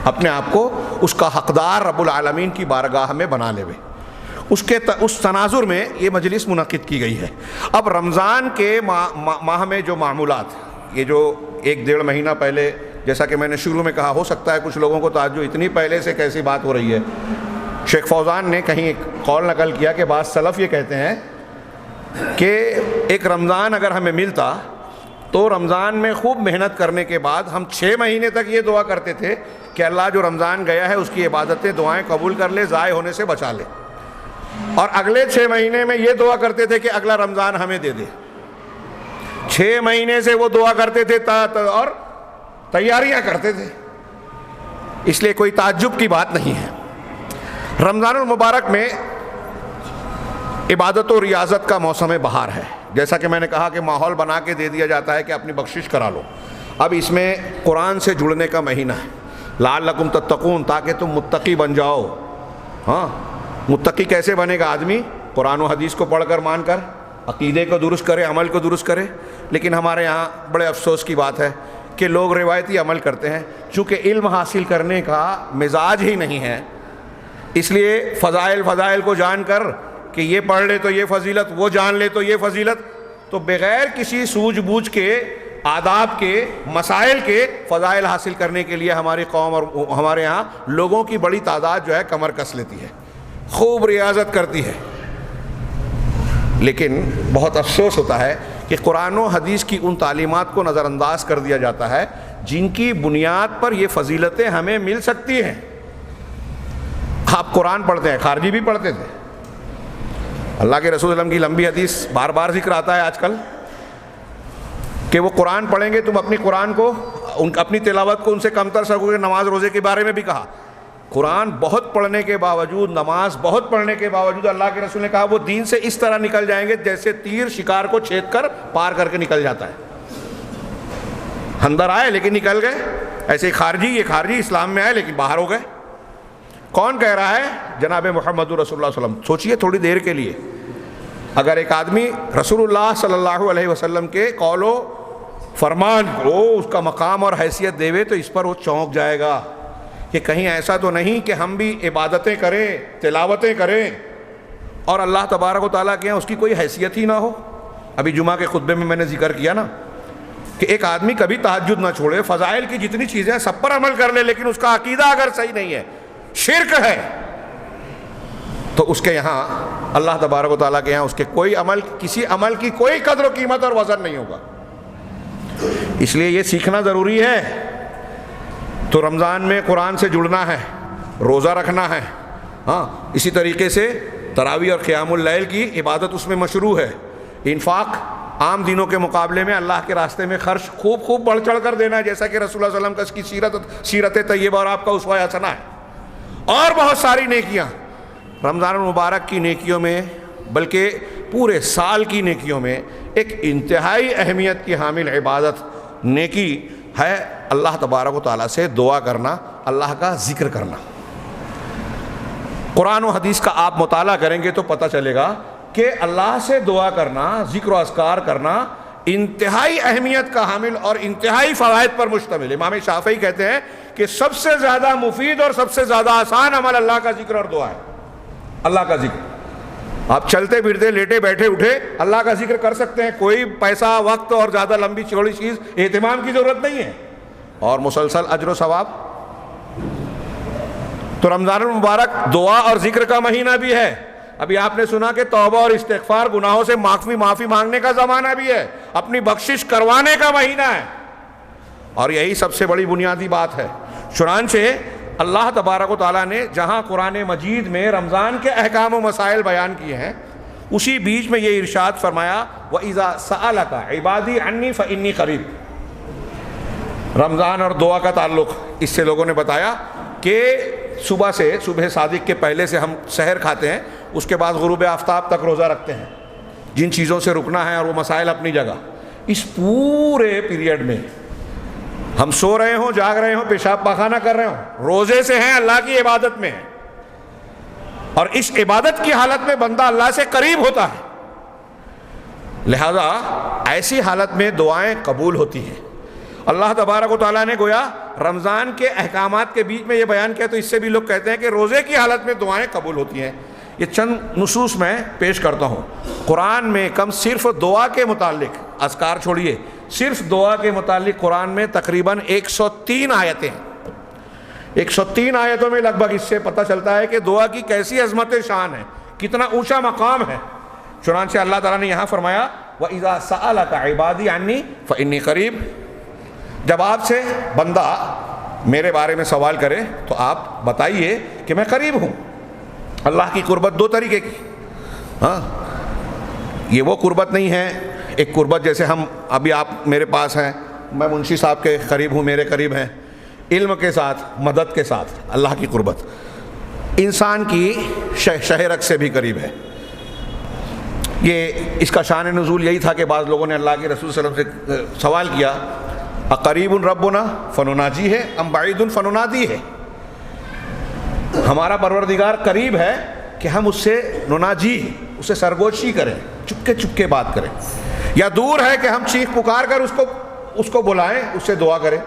اپنے آپ کو اس کا حقدار رب العالمین کی بارگاہ میں بنا لے وے۔ اس تناظر میں یہ مجلس منعقد کی گئی ہے۔ اب رمضان کے ماہ میں جو معمولات، یہ جو 1-1.5 مہینہ پہلے، جیسا کہ میں نے شروع میں کہا، ہو سکتا ہے کچھ لوگوں کو تعجب، اتنی پہلے سے کیسی بات ہو رہی ہے۔ شیخ فوزان نے کہیں ایک قول نقل کیا کہ بعض سلف یہ کہتے ہیں کہ ایک رمضان اگر ہمیں ملتا تو رمضان میں خوب محنت کرنے کے بعد ہم 6 مہینے تک یہ دعا کرتے تھے کہ اللہ جو رمضان گیا ہے اس کی عبادتیں، دعائیں قبول کر لے، ضائع ہونے سے بچا لے، اور اگلے 6 مہینے میں یہ دعا کرتے تھے کہ اگلا رمضان ہمیں دے دے۔ 6 مہینے سے وہ دعا کرتے تھے اور تیاریاں کرتے تھے، اس لیے کوئی تعجب کی بات نہیں ہے۔ رمضان المبارک میں عبادت و ریاضت کا موسم بہار ہے، جیسا کہ میں نے کہا کہ ماحول بنا کے دے دیا جاتا ہے کہ اپنی بخشش کرا لو۔ اب اس میں قرآن سے جڑنے کا مہینہ ہے، لعلکم تتقون، تاکہ تم متقی بن جاؤ۔ ہاں، متقی کیسے بنے گا آدمی؟ قرآن و حدیث کو پڑھ کر مان کر عقیدے کو درست کرے، عمل کو درست کرے۔ لیکن ہمارے یہاں بڑے افسوس کی بات ہے کہ لوگ روایتی عمل کرتے ہیں، چونکہ علم حاصل کرنے کا مزاج ہی نہیں ہے، اس لیے فضائل کو جان کر کہ یہ پڑھ لے تو یہ فضیلت، وہ جان لے تو یہ فضیلت، تو بغیر کسی سوجھ بوجھ کے، آداب کے، مسائل کے فضائل حاصل کرنے کے لیے ہماری قوم اور ہمارے ہاں لوگوں کی بڑی تعداد جو ہے کمر کس لیتی ہے، خوب ریاضت کرتی ہے۔ لیکن بہت افسوس ہوتا ہے کہ قرآن و حدیث کی ان تعلیمات کو نظر انداز کر دیا جاتا ہے جن کی بنیاد پر یہ فضیلتیں ہمیں مل سکتی ہیں۔ آپ قرآن پڑھتے ہیں، خارجی بھی پڑھتے تھے، اللہ کے رسول صلی اللہ علیہ وسلم کی لمبی حدیث بار بار ذکر آتا ہے آج کل کہ وہ قرآن پڑھیں گے، تم اپنی قرآن کو، اپنی تلاوت کو ان سے کم تر سکو گے۔ نماز روزے کے بارے میں بھی کہا، قرآن بہت پڑھنے کے باوجود، نماز بہت پڑھنے کے باوجود اللہ کے رسول نے کہا وہ دین سے اس طرح نکل جائیں گے جیسے تیر شکار کو چھید کر پار کر کے نکل جاتا ہے، اندر آئے لیکن نکل گئے۔ ایسے یہ خارجی اسلام میں آئے لیکن باہر ہو گئے۔ کون کہہ رہا ہے؟ جناب محمد رسول اللہ صلی اللہ علیہ وسلم۔ سوچئے تھوڑی دیر کے لیے، اگر ایک آدمی رسول اللہ صلی اللہ علیہ وسلم کے قول و فرمان کو اس کا مقام اور حیثیت دے تو اس پر وہ چونک جائے گا کہ کہیں ایسا تو نہیں کہ ہم بھی عبادتیں کریں، تلاوتیں کریں اور اللہ تبارک و تعالیٰ کے یہاں اس کی کوئی حیثیت ہی نہ ہو۔ ابھی جمعہ کے خطبے میں نے ذکر کیا نا کہ ایک آدمی کبھی تہجد نہ چھوڑے، فضائل کی جتنی چیزیں ہیں سب پر عمل کر لے، لیکن اس کا عقیدہ اگر صحیح نہیں ہے، شرک ہے، تو اس کے یہاں اللہ تبارک و تعالیٰ کے یہاں اس کے کوئی عمل، کسی عمل کی کوئی قدر و قیمت اور وزن نہیں ہوگا۔ اس لیے یہ سیکھنا ضروری ہے۔ تو رمضان میں قرآن سے جڑنا ہے، روزہ رکھنا ہے، ہاں اسی طریقے سے تراویح اور قیام اللیل کی عبادت اس میں مشروع ہے۔ انفاق عام دنوں کے مقابلے میں اللہ کے راستے میں خرچ خوب بڑھ چڑھ کر دینا ہے، جیسا کہ رسول اللہ صلی اللہ علیہ وسلم کی سیرت طیبہ اور آپ کا اسوہ حسنہ ہے۔ اور بہت ساری نیکیاں رمضان المبارک کی نیکیوں میں، بلکہ پورے سال کی نیکیوں میں ایک انتہائی اہمیت کی حامل عبادت نیکی ہے اللہ تبارک و تعالیٰ سے دعا کرنا، اللہ کا ذکر کرنا۔ قرآن و حدیث کا آپ مطالعہ کریں گے تو پتہ چلے گا کہ اللہ سے دعا کرنا، ذکر و اذکار کرنا انتہائی اہمیت کا حامل اور انتہائی فوائد پر مشتمل۔ امام شافعی کہتے ہیں کہ سب سے زیادہ مفید اور سب سے زیادہ آسان عمل اللہ کا ذکر اور دعا ہے۔ اللہ کا ذکر، آپ چلتے پھرتے، لیٹے بیٹھے اٹھے اللہ کا ذکر کر سکتے ہیں، کوئی پیسہ، وقت اور زیادہ لمبی چوڑی چیز اہتمام کی ضرورت نہیں ہے، اور مسلسل اجر و ثواب۔ تو رمضان المبارک دعا اور ذکر کا مہینہ بھی ہے۔ ابھی آپ نے سنا کہ توبہ اور استغفار، گناہوں سے معافی مانگنے کا زمانہ بھی ہے، اپنی بخشش کروانے کا مہینہ ہے، اور یہی سب سے بڑی بنیادی بات ہے۔ چنانچہ اللہ تبارک و تعالیٰ نے جہاں قرآن مجید میں رمضان کے احکام و مسائل بیان کیے ہیں، اسی بیچ میں یہ ارشاد فرمایا وَإِذَا سَأَلَكَ عِبَادِي عَنِّي فَإِنِّي قَرِيب۔ رمضان اور دعا کا تعلق اس سے لوگوں نے بتایا کہ صبح صادق کے پہلے سے ہم سحر کھاتے ہیں، اس کے بعد غروب آفتاب تک روزہ رکھتے ہیں، جن چیزوں سے رکنا ہے اور وہ مسائل اپنی جگہ، اس پورے پیریڈ میں ہم سو رہے ہوں، جاگ رہے ہوں، پیشاب پاخانہ کر رہے ہوں، روزے سے ہیں، اللہ کی عبادت میں ہیں، اور اس عبادت کی حالت میں بندہ اللہ سے قریب ہوتا ہے، لہذا ایسی حالت میں دعائیں قبول ہوتی ہیں۔ اللہ تبارک و تعالیٰ نے گویا رمضان کے احکامات کے بیچ میں یہ بیان کیا، تو اس سے بھی لوگ کہتے ہیں کہ روزے کی حالت میں دعائیں قبول ہوتی ہیں۔ یہ چند نصوص میں پیش کرتا ہوں۔ قرآن میں صرف دعا کے متعلق، اذکار چھوڑیے، صرف دعا کے متعلق قرآن میں تقریباً 103 آیتیں ہیں۔ 103 آیتوں میں لگ بھگ اس سے پتہ چلتا ہے کہ دعا کی کیسی عظمت شان ہے، کتنا اونچا مقام ہے۔ چنانچہ اللہ تعالیٰ نے یہاں فرمایا وَإِذَا سَأَلَكَ عِبَادِي عَنِّي فَإِنِّي قَرِيب۔ جب آپ سے بندہ میرے بارے میں سوال کرے تو آپ بتائیے کہ میں قریب ہوں۔ اللہ کی قربت دو طریقے کی، ہاں یہ وہ قربت نہیں ہے، ایک قربت جیسے ہم ابھی آپ میرے پاس ہیں، میں منشی صاحب کے قریب ہوں، میرے قریب ہیں، علم کے ساتھ، مدد کے ساتھ اللہ کی قربت۔ انسان کی شہ رگ سے بھی قریب ہے، یہ اس کا شان نزول یہی تھا کہ بعض لوگوں نے اللہ کے رسول صلی اللہ علیہ وسلم سے سوال کیا اقریب ربنا فنناجی ہے ام بعید فننادی ہے، ہمارا پروردگار قریب ہے کہ ہم اس سے نناجی، اس سے سرگوشی کریں، چپکے چپکے بات کریں، یا دور ہے کہ ہم چیخ پکار کر اس کو بلائیں، اس سے دعا کریں؟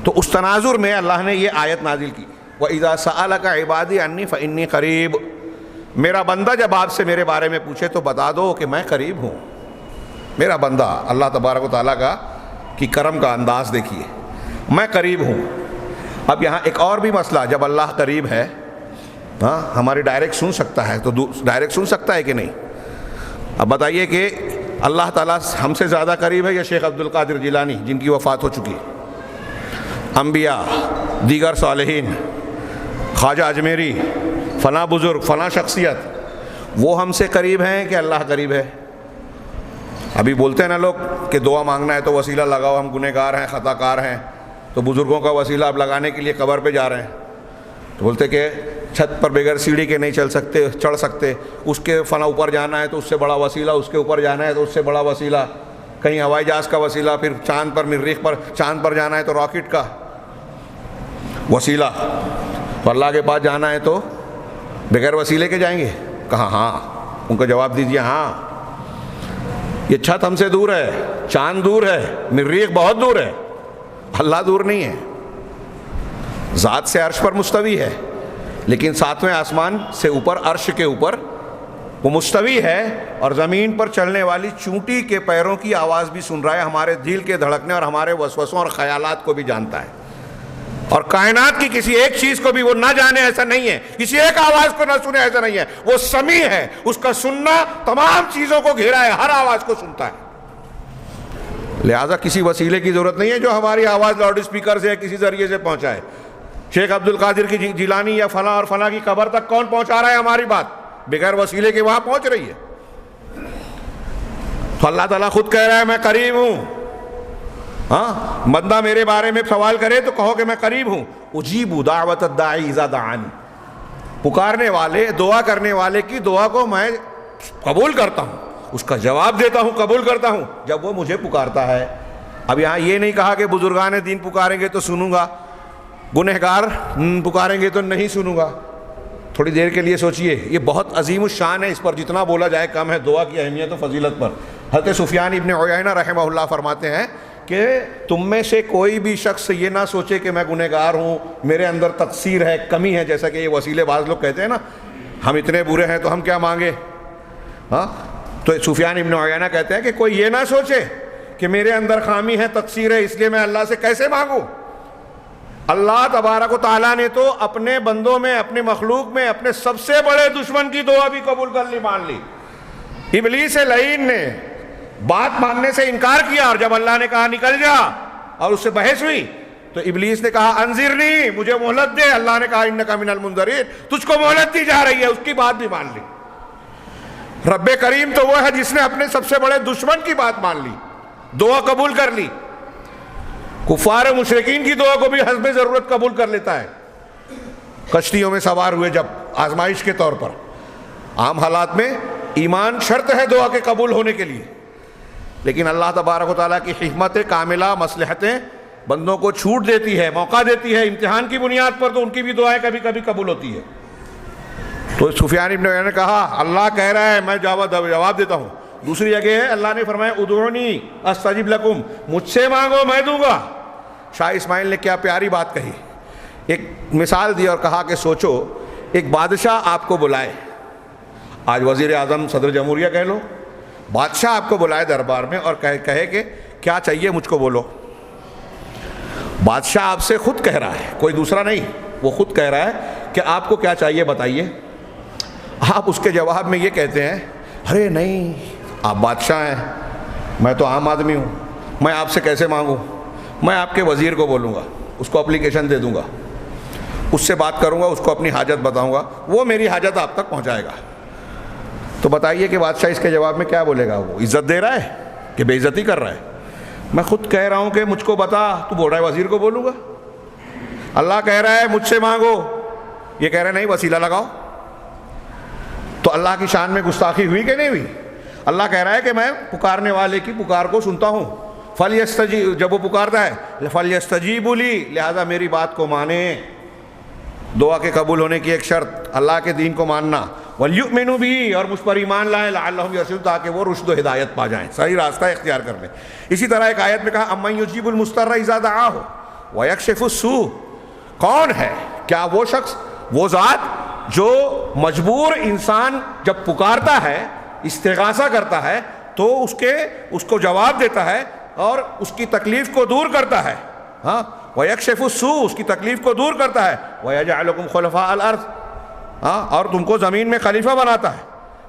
تو اس تناظر میں اللہ نے یہ آیت نازل کی وَإِذَا سَأَلَكَ عِبَادِي عَنِّي فَإِنِّي قَرِيبٌ، میرا بندہ جب آپ سے میرے بارے میں پوچھے تو بتا دو کہ میں قریب ہوں۔ میرا بندہ، اللہ تبارک و تعالیٰ کا کی کرم کا انداز دیکھیے، میں قریب ہوں۔ اب یہاں ایک اور بھی مسئلہ، جب اللہ قریب ہے، ہاں ہماری ڈائریکٹ سن سکتا ہے، تو ڈائریکٹ سن سکتا ہے کہ نہیں؟ اب بتائیے کہ اللہ تعالیٰ ہم سے زیادہ قریب ہے یا شیخ عبد القادر جیلانی جن کی وفات ہو چکی، انبیاء، دیگر صالحین، خواجہ اجمیری، فلاں بزرگ، فلاں شخصیت، وہ ہم سے قریب ہیں کہ اللہ قریب ہے؟ ابھی بولتے ہیں نا لوگ کہ دعا مانگنا ہے تو وسیلہ لگاؤ، ہم گنہگار ہیں، خطا کار ہیں، تو بزرگوں کا وسیلہ اب لگانے کے لیے قبر پہ جا رہے ہیں، تو بولتے کہ چھت پر بغیر سیڑھی کے نہیں چڑھ سکتے، اس کے فلاں اوپر جانا ہے تو اس سے بڑا وسیلہ، اس کے اوپر جانا ہے تو اس سے بڑا وسیلہ، کہیں ہوائی جہاز کا وسیلہ، پھر چاند پر، مریخ پر، چاند پر جانا ہے تو راکٹ کا وسیلہ، تو اللہ کے پاس جانا ہے تو بغیر وسیلے کے جائیں گے؟ کہاں ہاں، ان کو جواب دیجیے ہاں، یہ چھت ہم سے دور ہے، چاند دور ہے، مریخ بہت دور ہے، اللہ دور نہیں ہے، ذات سے عرش پر مستوی ہے، لیکن ساتویں آسمان سے اوپر، عرش کے اوپر وہ مستوی ہے، اور زمین پر چلنے والی چونٹی کے پیروں کی آواز بھی سن رہا ہے، ہمارے دل کے دھڑکنے اور ہمارے وسوسوں اور خیالات کو بھی جانتا ہے، اور کائنات کی کسی ایک چیز کو بھی وہ نہ جانے ایسا نہیں ہے، کسی ایک آواز کو نہ سنے ایسا نہیں ہے، وہ سمیع ہے، اس کا سننا تمام چیزوں کو گھیرا ہے، ہر آواز کو سنتا ہے، لہٰذا کسی وسیلے کی ضرورت نہیں ہے جو ہماری آواز لاؤڈ اسپیکر سے کسی ذریعے سے پہنچائے۔ شیخ عبد القادر کی جیلانی یا فلاں اور فلاں کی قبر تک کون پہنچا رہا ہے ہماری بات؟ بغیر وسیلے کے وہاں پہنچ رہی ہے۔ تو اللہ تعالیٰ خود کہہ رہا ہے میں قریب ہوں، ہاں بندہ میرے بارے میں سوال کرے تو کہو کہ میں قریب ہوں، اجیب دعوت الداعی اذا دعان، پکارنے والے، دعا کرنے والے کی دعا کو میں قبول کرتا ہوں، اس کا جواب دیتا ہوں، قبول کرتا ہوں جب وہ مجھے پکارتا ہے۔ اب یہاں یہ نہیں کہا کہ بزرگان دین پکاریں گے تو سنوں گا، گنہگار پکاریں گے تو نہیں سنوں گا۔ تھوڑی دیر کے لیے سوچئے، یہ بہت عظیم الشان ہے، اس پر جتنا بولا جائے کم ہے، دعا کی اہمیت و فضیلت پر۔ حضرت سفیان ابن عیینہ رحمہ اللہ فرماتے ہیں کہ تم میں سے کوئی بھی شخص یہ نہ سوچے کہ میں گنہگار ہوں، میرے اندر تقصیر ہے، کمی ہے، جیسا کہ یہ وسیلے بعض لوگ کہتے ہیں نا، ہم اتنے برے ہیں تو ہم کیا مانگے، ہاں تو سفیان ابن عیینہ کہتے ہیں کہ کوئی یہ نہ سوچے کہ میرے اندر خامی ہے، تقصیر ہے، اس لیے میں اللہ سے کیسے مانگوں۔ اللہ تبارک و تعالیٰ نے تو اپنے بندوں میں، اپنے مخلوق میں، اپنے سب سے بڑے دشمن کی دعا بھی قبول کر لی، مان لی۔ ابلیس لعین نے بات ماننے سے انکار کیا، اور جب اللہ نے کہا نکل جا اور اس سے بحث ہوئی تو ابلیس نے کہا انذرنی، مجھے مہلت دے، اللہ نے کہا انک من المنذرین، تجھ کو مہلت دی جا رہی ہے، اس کی بات بھی مان لی۔ رب کریم تو وہ ہے جس نے اپنے سب سے بڑے دشمن کی بات مان لی، دعا قبول کر لی۔ کفار مشرکین کی دعا کو بھی حسب ضرورت قبول کر لیتا ہے۔ کشتیوں میں سوار ہوئے جب آزمائش کے طور پر، عام حالات میں ایمان شرط ہے دعا کے قبول ہونے کے لیے، لیکن اللہ تبارک و تعالیٰ کی حکمت کاملہ، مصلحتیں بندوں کو چھوٹ دیتی ہے، موقع دیتی ہے امتحان کی بنیاد پر، تو ان کی بھی دعائیں کبھی کبھی قبول ہوتی ہے۔ تو سفیان ابن عیینہ نے کہا اللہ کہہ رہا ہے میں جواب دیتا ہوں۔ دوسری جگہ ہے اللہ نے فرمایا ادعونی استجب لکم، مجھ سے مانگو میں دوں گا۔ شاہ اسماعیل نے کیا پیاری بات کہی، ایک مثال دی اور کہا کہ سوچو ایک بادشاہ آپ کو بلائے، آج وزیر اعظم، صدر جمہوریہ کہہ لو، بادشاہ آپ کو بلائے دربار میں اور کہے کہ کیا چاہیے مجھ کو بولو۔ بادشاہ آپ سے خود کہہ رہا ہے، کوئی دوسرا نہیں، وہ خود کہہ رہا ہے کہ آپ کو کیا چاہیے بتائیے۔ آپ اس کے جواب میں یہ کہتے ہیں ارے نہیں، آپ بادشاہ ہیں، میں تو عام آدمی ہوں، میں آپ سے کیسے مانگوں، میں آپ کے وزیر کو بولوں گا، اس کو اپلیکیشن دے دوں گا، اس سے بات کروں گا، اس کو اپنی حاجت بتاؤں گا، وہ میری حاجت آپ تک پہنچائے گا۔ تو بتائیے کہ بادشاہ اس کے جواب میں کیا بولے گا؟ وہ عزت دے رہا ہے کہ بے عزتی کر رہا ہے؟ میں خود کہہ رہا ہوں کہ مجھ کو بتا، تو بول رہا ہے وزیر کو بولوں گا۔ اللہ کہہ رہا ہے مجھ سے مانگو، یہ کہہ رہے ہیں نہیں وسیلہ لگاؤ۔ تو اللہ کی شان میں گستاخی ہوئی کہ نہیں ہوئی؟ اللہ کہہ رہا ہے کہ میں پکارنے والے کی پکار کو سنتا ہوں. فَلْيَسْتَجِيبُ، جب وہ پکارتا ہے فَلْيَسْتَجِيبُوا لِي، لہذا میری بات کو مانیں. دعا کے قبول ہونے کی ایک شرط اللہ کے دین کو ماننا. وَلْيُؤْمِنُوا بِهِ، اور مجھ پر ایمان لائیں. لَعَلَّهُمْ يَرْشُدُونَ، تاکہ وہ رشد و ہدایت پا جائیں، صحیح راستہ اختیار کر لیں. اسی طرح ایک آیت میں کہا اَمَّن يُجِيبُ الْمُضْطَرَّ إِذَا دَعَاهُ وَيَكْشِفُ السُّوءَ، کون ہے؟ کیا وہ شخص، وہ ذات جو مجبور انسان جب پکارتا ہے، استغاثہ کرتا ہے، تو اس کو جواب دیتا ہے اور اس کی تکلیف کو دور کرتا ہے. ہاں، وَيَكْشِفُ السُّوءَ، اس کی تکلیف کو دور کرتا ہے. وَيَجْعَلُكُمْ خُلَفَاءَ الْأَرْضِ، ہاں، اور تم کو زمین میں خلیفہ بناتا ہے.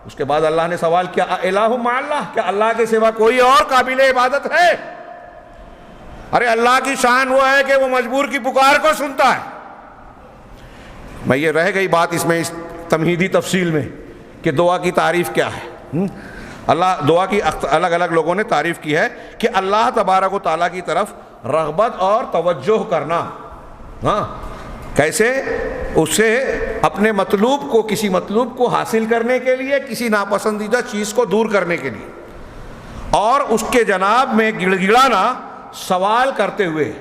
اس کے بعد اللہ نے سوال کیا اَإِلَٰهٌ مَّعَ اللَّهِ، کیا اللہ کے سوا کوئی اور قابل عبادت ہے؟ ارے اللہ کی شان وہ ہے کہ وہ مجبور کی پکار کو سنتا ہے. میں یہ رہ گئی بات اس میں، اس تمہیدی تفصیل میں، کہ دعا کی تعریف کیا ہے. اللہ دعا کی الگ الگ لوگوں نے تعریف کی ہے کہ اللہ تبارک و تعالیٰ کی طرف رغبت اور توجہ کرنا. ہاں، کیسے؟ اس سے اپنے مطلوب کو، کسی مطلوب کو حاصل کرنے کے لیے، کسی ناپسندیدہ چیز کو دور کرنے کے لیے، اور اس کے جناب میں گڑ گڑانا، سوال کرتے ہوئے،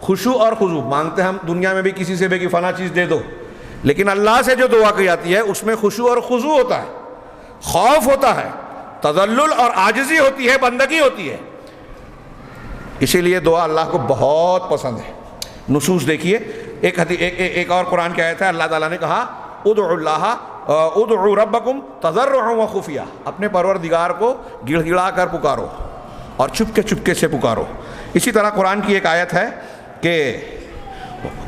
خشوع اور خضوع. مانگتے ہم دنیا میں بھی کسی سے بھی کہ فلاں چیز دے دو، لیکن اللہ سے جو دعا کی جاتی ہے اس میں خشوع اور خضوع ہوتا ہے، خوف ہوتا ہے، تذلل اور عاجزی ہوتی ہے، بندگی ہوتی ہے. اسی لیے دعا اللہ کو بہت پسند ہے. نصوص دیکھیے، ایک اور قرآن کی آیت ہے، اللہ تعالیٰ نے کہا ادعوا ربکم تضرعا وخفیہ، اپنے پروردگار کو گڑ گڑا کر پکارو اور چپکے سے پکارو. اسی طرح قرآن کی ایک آیت ہے کہ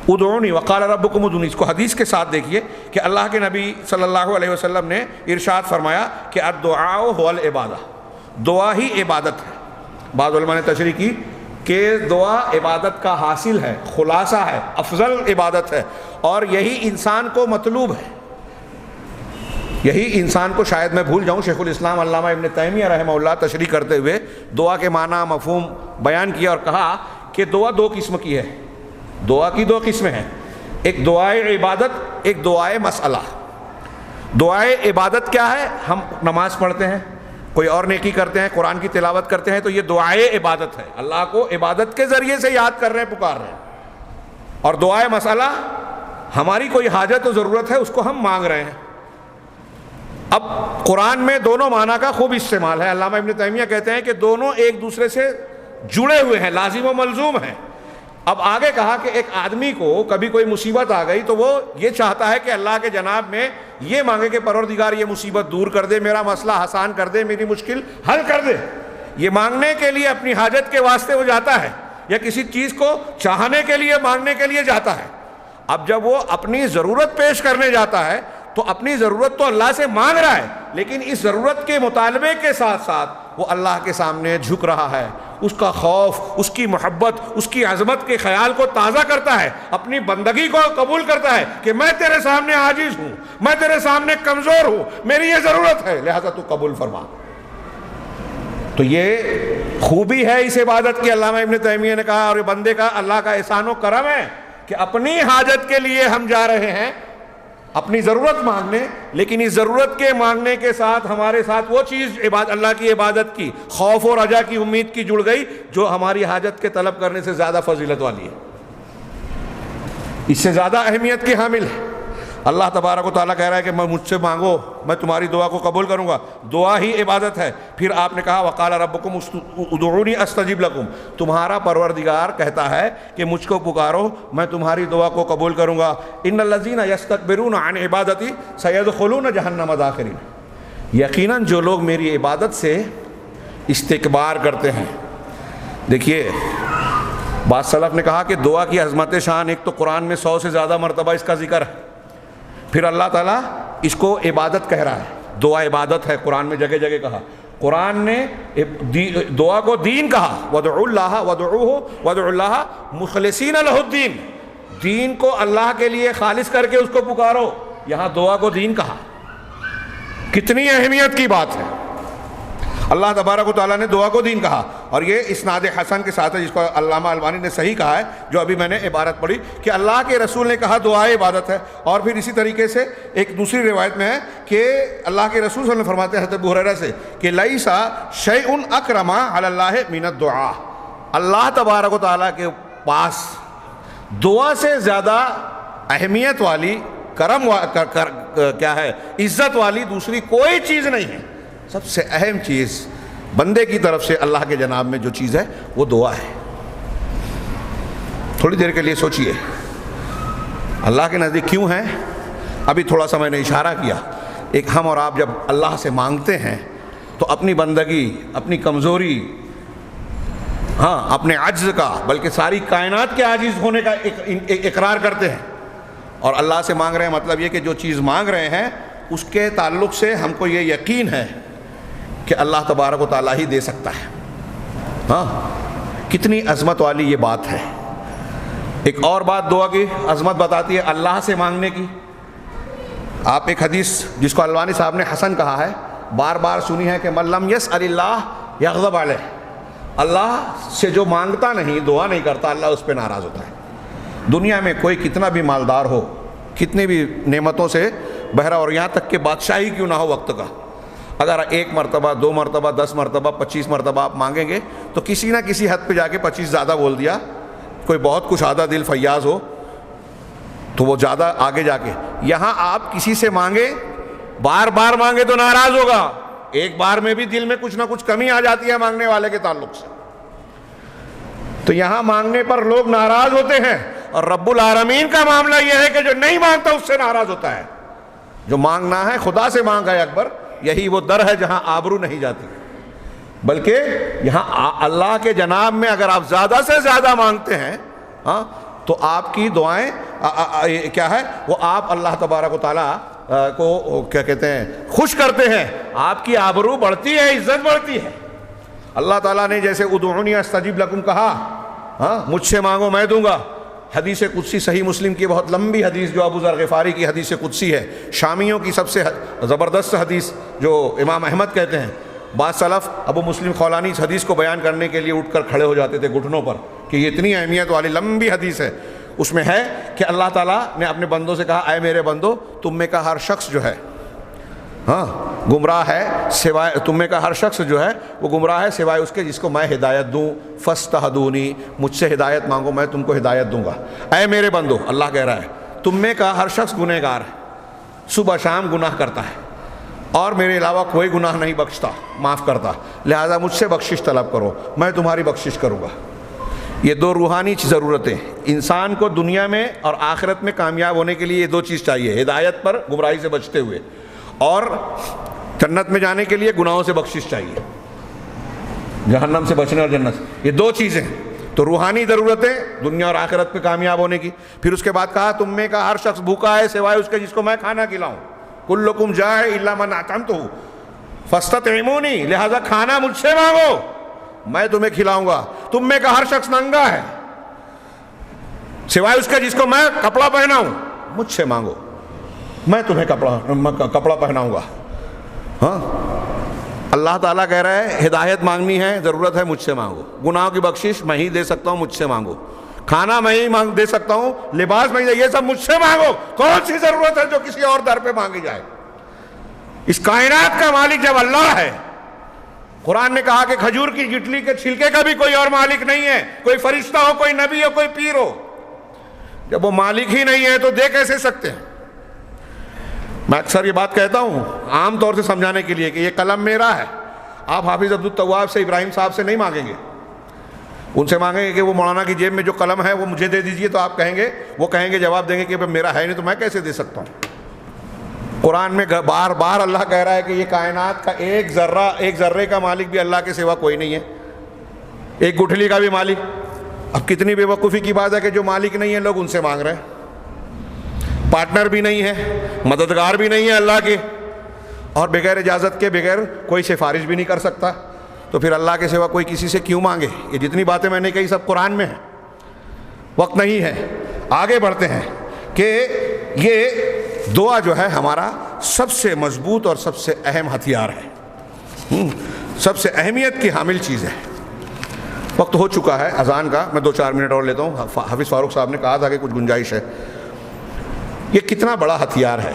ادعونی وقال ربکم ادعونی، اس کو حدیث کے ساتھ دیکھیے کہ اللہ کے نبی صلی اللہ علیہ وسلم نے ارشاد فرمایا کہ الدعاء هو العبادہ، دعا ہی عبادت ہے. بعض علماء نے تشریح کی کہ دعا عبادت کا حاصل ہے، خلاصہ ہے، افضل عبادت ہے، اور یہی انسان کو مطلوب ہے. یہی انسان کو، شاید میں بھول جاؤں، شیخ الاسلام علامہ ابن تیمیہ رحمہ اللہ تشریح کرتے ہوئے دعا کے معنی مفہوم بیان کیا اور کہا کہ دعا دو قسم کی ہے. دعا کی دو قسمیں ہیں، ایک دعائے عبادت، ایک دعائے مسئلہ. دعائے عبادت کیا ہے؟ ہم نماز پڑھتے ہیں، کوئی اور نیکی کرتے ہیں، قرآن کی تلاوت کرتے ہیں، تو یہ دعائے عبادت ہے، اللہ کو عبادت کے ذریعے سے یاد کر رہے ہیں، پکار رہے ہیں. اور دعائے مسئلہ، ہماری کوئی حاجت و ضرورت ہے، اس کو ہم مانگ رہے ہیں. اب قرآن میں دونوں معنی کا خوب استعمال ہے. علامہ ابن تیمیہ کہتے ہیں کہ دونوں ایک دوسرے سے جڑے ہوئے ہیں، لازم و ملزوم ہیں. اب آگے کہا کہ ایک آدمی کو کبھی کوئی مصیبت آ گئی تو وہ یہ چاہتا ہے کہ اللہ کے جناب میں یہ مانگے کہ پروردگار یہ مصیبت دور کر دے، میرا مسئلہ آسان کر دے، میری مشکل حل کر دے. یہ مانگنے کے لیے، اپنی حاجت کے واسطے وہ جاتا ہے، یا کسی چیز کو چاہنے کے لیے، مانگنے کے لیے جاتا ہے. اب جب وہ اپنی ضرورت پیش کرنے جاتا ہے تو اپنی ضرورت تو اللہ سے مانگ رہا ہے، لیکن اس ضرورت کے مطالبے کے ساتھ ساتھ وہ اللہ کے سامنے جھک رہا ہے. اس کا خوف، اس کی محبت، اس کی عظمت کے خیال کو تازہ کرتا ہے، اپنی بندگی کو قبول کرتا ہے کہ میں تیرے سامنے عاجز ہوں، میں تیرے سامنے کمزور ہوں، میری یہ ضرورت ہے، لہذا تو قبول فرما. تو یہ خوبی ہے اس عبادت کی. علامہ ابن تیمیہ نے کہا، اور یہ بندے کا اللہ کا احسان و کرم ہے کہ اپنی حاجت کے لیے ہم جا رہے ہیں اپنی ضرورت مانگنے، لیکن اس ضرورت کے مانگنے کے ساتھ ہمارے ساتھ وہ چیز اللہ کی عبادت کی، خوف و رجا کی، امید کی جڑ گئی، جو ہماری حاجت کے طلب کرنے سے زیادہ فضیلت والی ہے، اس سے زیادہ اہمیت کی حامل ہے. اللہ تبارک و تعالیٰ کہہ رہا ہے کہ مجھ سے مانگو، میں تمہاری دعا کو قبول کروں گا. دعا ہی عبادت ہے. پھر آپ نے کہا وقال ربکم ادعونی استجب لکم، تمہارا پروردگار کہتا ہے کہ مجھ کو پکارو، میں تمہاری دعا کو قبول کروں گا. ان الذین یستکبرون عن عبادتی سیدخلون جہنم داخرین، یقیناً جو لوگ میری عبادت سے استکبار کرتے ہیں. دیکھیے، بعض سلف نے کہا کہ دعا کی عظمت شان، ایک تو قرآن میں 100 سے زیادہ مرتبہ اس کا ذکر ہے، پھر اللہ تعالیٰ اس کو عبادت کہہ رہا ہے. دعا عبادت ہے، قرآن میں جگہ جگہ کہا. قرآن نے دعا کو دین کہا، وَادْعُوا اللَّهَ وَادْعُوهُ وَادْعُوا اللَّهَ مُخْلِصِينَ لَهُ الدِّينَ، دین کو اللہ کے لیے خالص کر کے اس کو پکارو. یہاں دعا کو دین کہا، کتنی اہمیت کی بات ہے. اللہ تبارک و تعالیٰ نے دعا کو دین کہا، اور یہ اسناد حسن کے ساتھ ہے، جس کو علامہ البانی نے صحیح کہا ہے، جو ابھی میں نے عبارت پڑھی کہ اللہ کے رسول نے کہا دعا عبادت ہے۔ اور پھر اسی طریقے سے ایک دوسری روایت میں ہے کہ اللہ کے رسول صلی اللہ علیہ وسلم فرماتے ہیں حضرت ابو ہریرہ سے کہ لیس شیء اکرم علی اللہ من الدعاء، اللہ تبارک و تعالیٰ کے پاس دعا سے زیادہ اہمیت والی، کرم کیا ہے، عزت والی دوسری کوئی چیز نہیں ہے۔ سب سے اہم چیز بندے کی طرف سے اللہ کے جناب میں جو چیز ہے وہ دعا ہے۔ تھوڑی دیر کے لیے سوچئے اللہ کے نزدیک کیوں ہے؟ ابھی تھوڑا سا میں نے اشارہ کیا، ایک ہم اور آپ جب اللہ سے مانگتے ہیں تو اپنی بندگی، اپنی کمزوری، اپنے عجز کا، بلکہ ساری کائنات کے عاجز ہونے کا اقرار کرتے ہیں، اور اللہ سے مانگ رہے ہیں، مطلب یہ کہ جو چیز مانگ رہے ہیں اس کے تعلق سے ہم کو یہ یقین ہے کہ اللہ تبارک و تعالیٰ ہی دے سکتا ہے۔ کتنی عظمت والی یہ بات ہے۔ ایک اور بات دعا کی عظمت بتاتی ہے اللہ سے مانگنے کی۔ آپ ایک حدیث جس کو البانی صاحب نے حسن کہا ہے، بار بار سنی ہے کہ من لم یسأل اللہ یغضب علیہ، اللہ سے جو مانگتا نہیں، دعا نہیں کرتا، اللہ اس پہ ناراض ہوتا ہے۔ دنیا میں کوئی کتنا بھی مالدار ہو، کتنی بھی نعمتوں سے بہرا، اور یہاں تک کہ بادشاہی کیوں نہ ہو وقت کا، اگر 1 مرتبہ 2 مرتبہ 10 مرتبہ 25 مرتبہ آپ مانگیں گے تو کسی نہ کسی حد پہ جا کے 25 زیادہ بول دیا، کوئی بہت کچھ آدھا دل فیاض ہو تو وہ زیادہ آگے جا کے، یہاں آپ کسی سے مانگے، بار بار مانگے تو ناراض ہوگا، ایک بار میں بھی دل میں کچھ نہ کچھ کمی آ جاتی ہے مانگنے والے کے تعلق سے، تو یہاں مانگنے پر لوگ ناراض ہوتے ہیں، اور رب العالمین کا معاملہ یہ ہے کہ جو نہیں مانگتا اس سے ناراض ہوتا ہے۔ جو مانگنا ہے خدا سے مانگا ہے اکبر، یہی وہ در ہے جہاں آبرو نہیں جاتی، بلکہ یہاں اللہ کے جناب میں اگر آپ زیادہ سے زیادہ مانگتے ہیں تو آپ کی دعائیں کیا ہے، وہ آپ اللہ تبارک و تعالیٰ کو کیا کہتے ہیں، خوش کرتے ہیں، آپ کی آبرو بڑھتی ہے، عزت بڑھتی ہے۔ اللہ تعالیٰ نے جیسے ادعونی استجب لکم کہا، مجھ سے مانگو میں دوں گا، حدیث قدسی صحیح مسلم کی بہت لمبی حدیث جو ابو ذر غفاری کی حدیث قدسی ہے، شامیوں کی سب سے زبردست حدیث جو امام احمد کہتے ہیں، بعض سلف ابو مسلم خولانی اس حدیث کو بیان کرنے کے لیے اٹھ کر کھڑے ہو جاتے تھے گھٹنوں پر کہ یہ اتنی اہمیت والی لمبی حدیث ہے۔ اس میں ہے کہ اللہ تعالیٰ نے اپنے بندوں سے کہا، اے میرے بندو، تم میں کا ہر شخص جو ہے گمراہ ہے، سوائے تم میں کا ہر شخص جو ہے وہ گمراہ ہے سوائے اس کے جس کو میں ہدایت دوں، فاستہدونی، مجھ سے ہدایت مانگو میں تم کو ہدایت دوں گا۔ اے میرے بندو، اللہ کہہ رہا ہے، تم میں کا ہر شخص گنہگار ہے، صبح شام گناہ کرتا ہے، اور میرے علاوہ کوئی گناہ نہیں بخشتا، معاف کرتا، لہذا مجھ سے بخشش طلب کرو، میں تمہاری بخشش کروں گا۔ یہ دو روحانی ضرورتیں انسان کو دنیا میں اور آخرت میں کامیاب ہونے کے لیے، یہ دو چیز چاہیے، ہدایت پر گمراہی سے بچتے ہوئے، اور جنت میں جانے کے لیے گناہوں سے بخشش چاہیے، جہنم سے بچنے اور جنت سے، یہ دو چیزیں تو روحانی ضرورتیں دنیا اور آخرت پہ کامیاب ہونے کی۔ پھر اس کے بعد کہا، تم میں کا ہر شخص بھوکا ہے سوائے اس کے جس کو میں کھانا کھلاؤں، کلکم جائع الا من اطعمتہ فاستطعمونی، لہذا کھانا مجھ سے مانگو میں تمہیں کھلاؤں گا۔ تم میں کا ہر شخص ننگا ہے سوائے اس کے جس کو میں کپڑا پہناؤں، مجھ سے مانگو میں تمہیں کپڑا پہناؤں گا۔ اللہ تعالیٰ کہہ رہا ہے ہدایت مانگنی ہے، ضرورت ہے مجھ سے مانگو، گناہوں کی بخشش میں ہی دے سکتا ہوں، مجھ سے مانگو، کھانا میں ہی دے سکتا ہوں، لباس میں ہی، یہ سب مجھ سے مانگو۔ کون سی ضرورت ہے جو کسی اور در پہ مانگی جائے؟ اس کائنات کا مالک جب اللہ ہے، قرآن نے کہا کہ کھجور کی گٹلی کے چھلکے کا بھی کوئی اور مالک نہیں ہے، کوئی فرشتہ ہو، کوئی نبی ہو، کوئی پیر ہو، جب وہ مالک ہی نہیں ہے تو دے کیسے سکتے ہیں؟ میں اکثر یہ بات کہتا ہوں عام طور سے سمجھانے کے لیے کہ یہ قلم میرا ہے، آپ حافظ عبدالتواب سے، ابراہیم صاحب سے نہیں مانگیں گے، ان سے مانگیں گے کہ وہ مولانا کی جیب میں جو قلم ہے وہ مجھے دے دیجئے، تو آپ کہیں گے، وہ کہیں گے، جواب دیں گے کہ میرا ہے نہیں تو میں کیسے دے سکتا ہوں۔ قرآن میں بار بار اللہ کہہ رہا ہے کہ یہ کائنات کا ایک ذرے کا مالک بھی اللہ کے سوا کوئی نہیں ہے، ایک گٹھلی کا بھی مالک۔ اب کتنی بے وقوفی کی بات ہے کہ جو مالک نہیں ہے لوگ ان سے مانگ رہے ہیں، پارٹنر بھی نہیں ہے، مددگار بھی نہیں ہے اللہ کے، اور بغیر اجازت کے بغیر کوئی سفارش بھی نہیں کر سکتا، تو پھر اللہ کے سوا کوئی کسی سے کیوں مانگے؟ یہ جتنی باتیں میں نے کہی سب قرآن میں ہیں، وقت نہیں ہے، آگے بڑھتے ہیں کہ یہ دعا جو ہے ہمارا سب سے مضبوط اور سب سے اہم ہتھیار ہے۔ سب سے اہمیت کی حامل چیز ہے۔ وقت ہو چکا ہے اذان کا، میں 2-4 منٹ اور لیتا ہوں۔ حافظ فاروق صاحب نے کہا تھا کہ کچھ گنجائش ہے۔ یہ کتنا بڑا ہتھیار ہے۔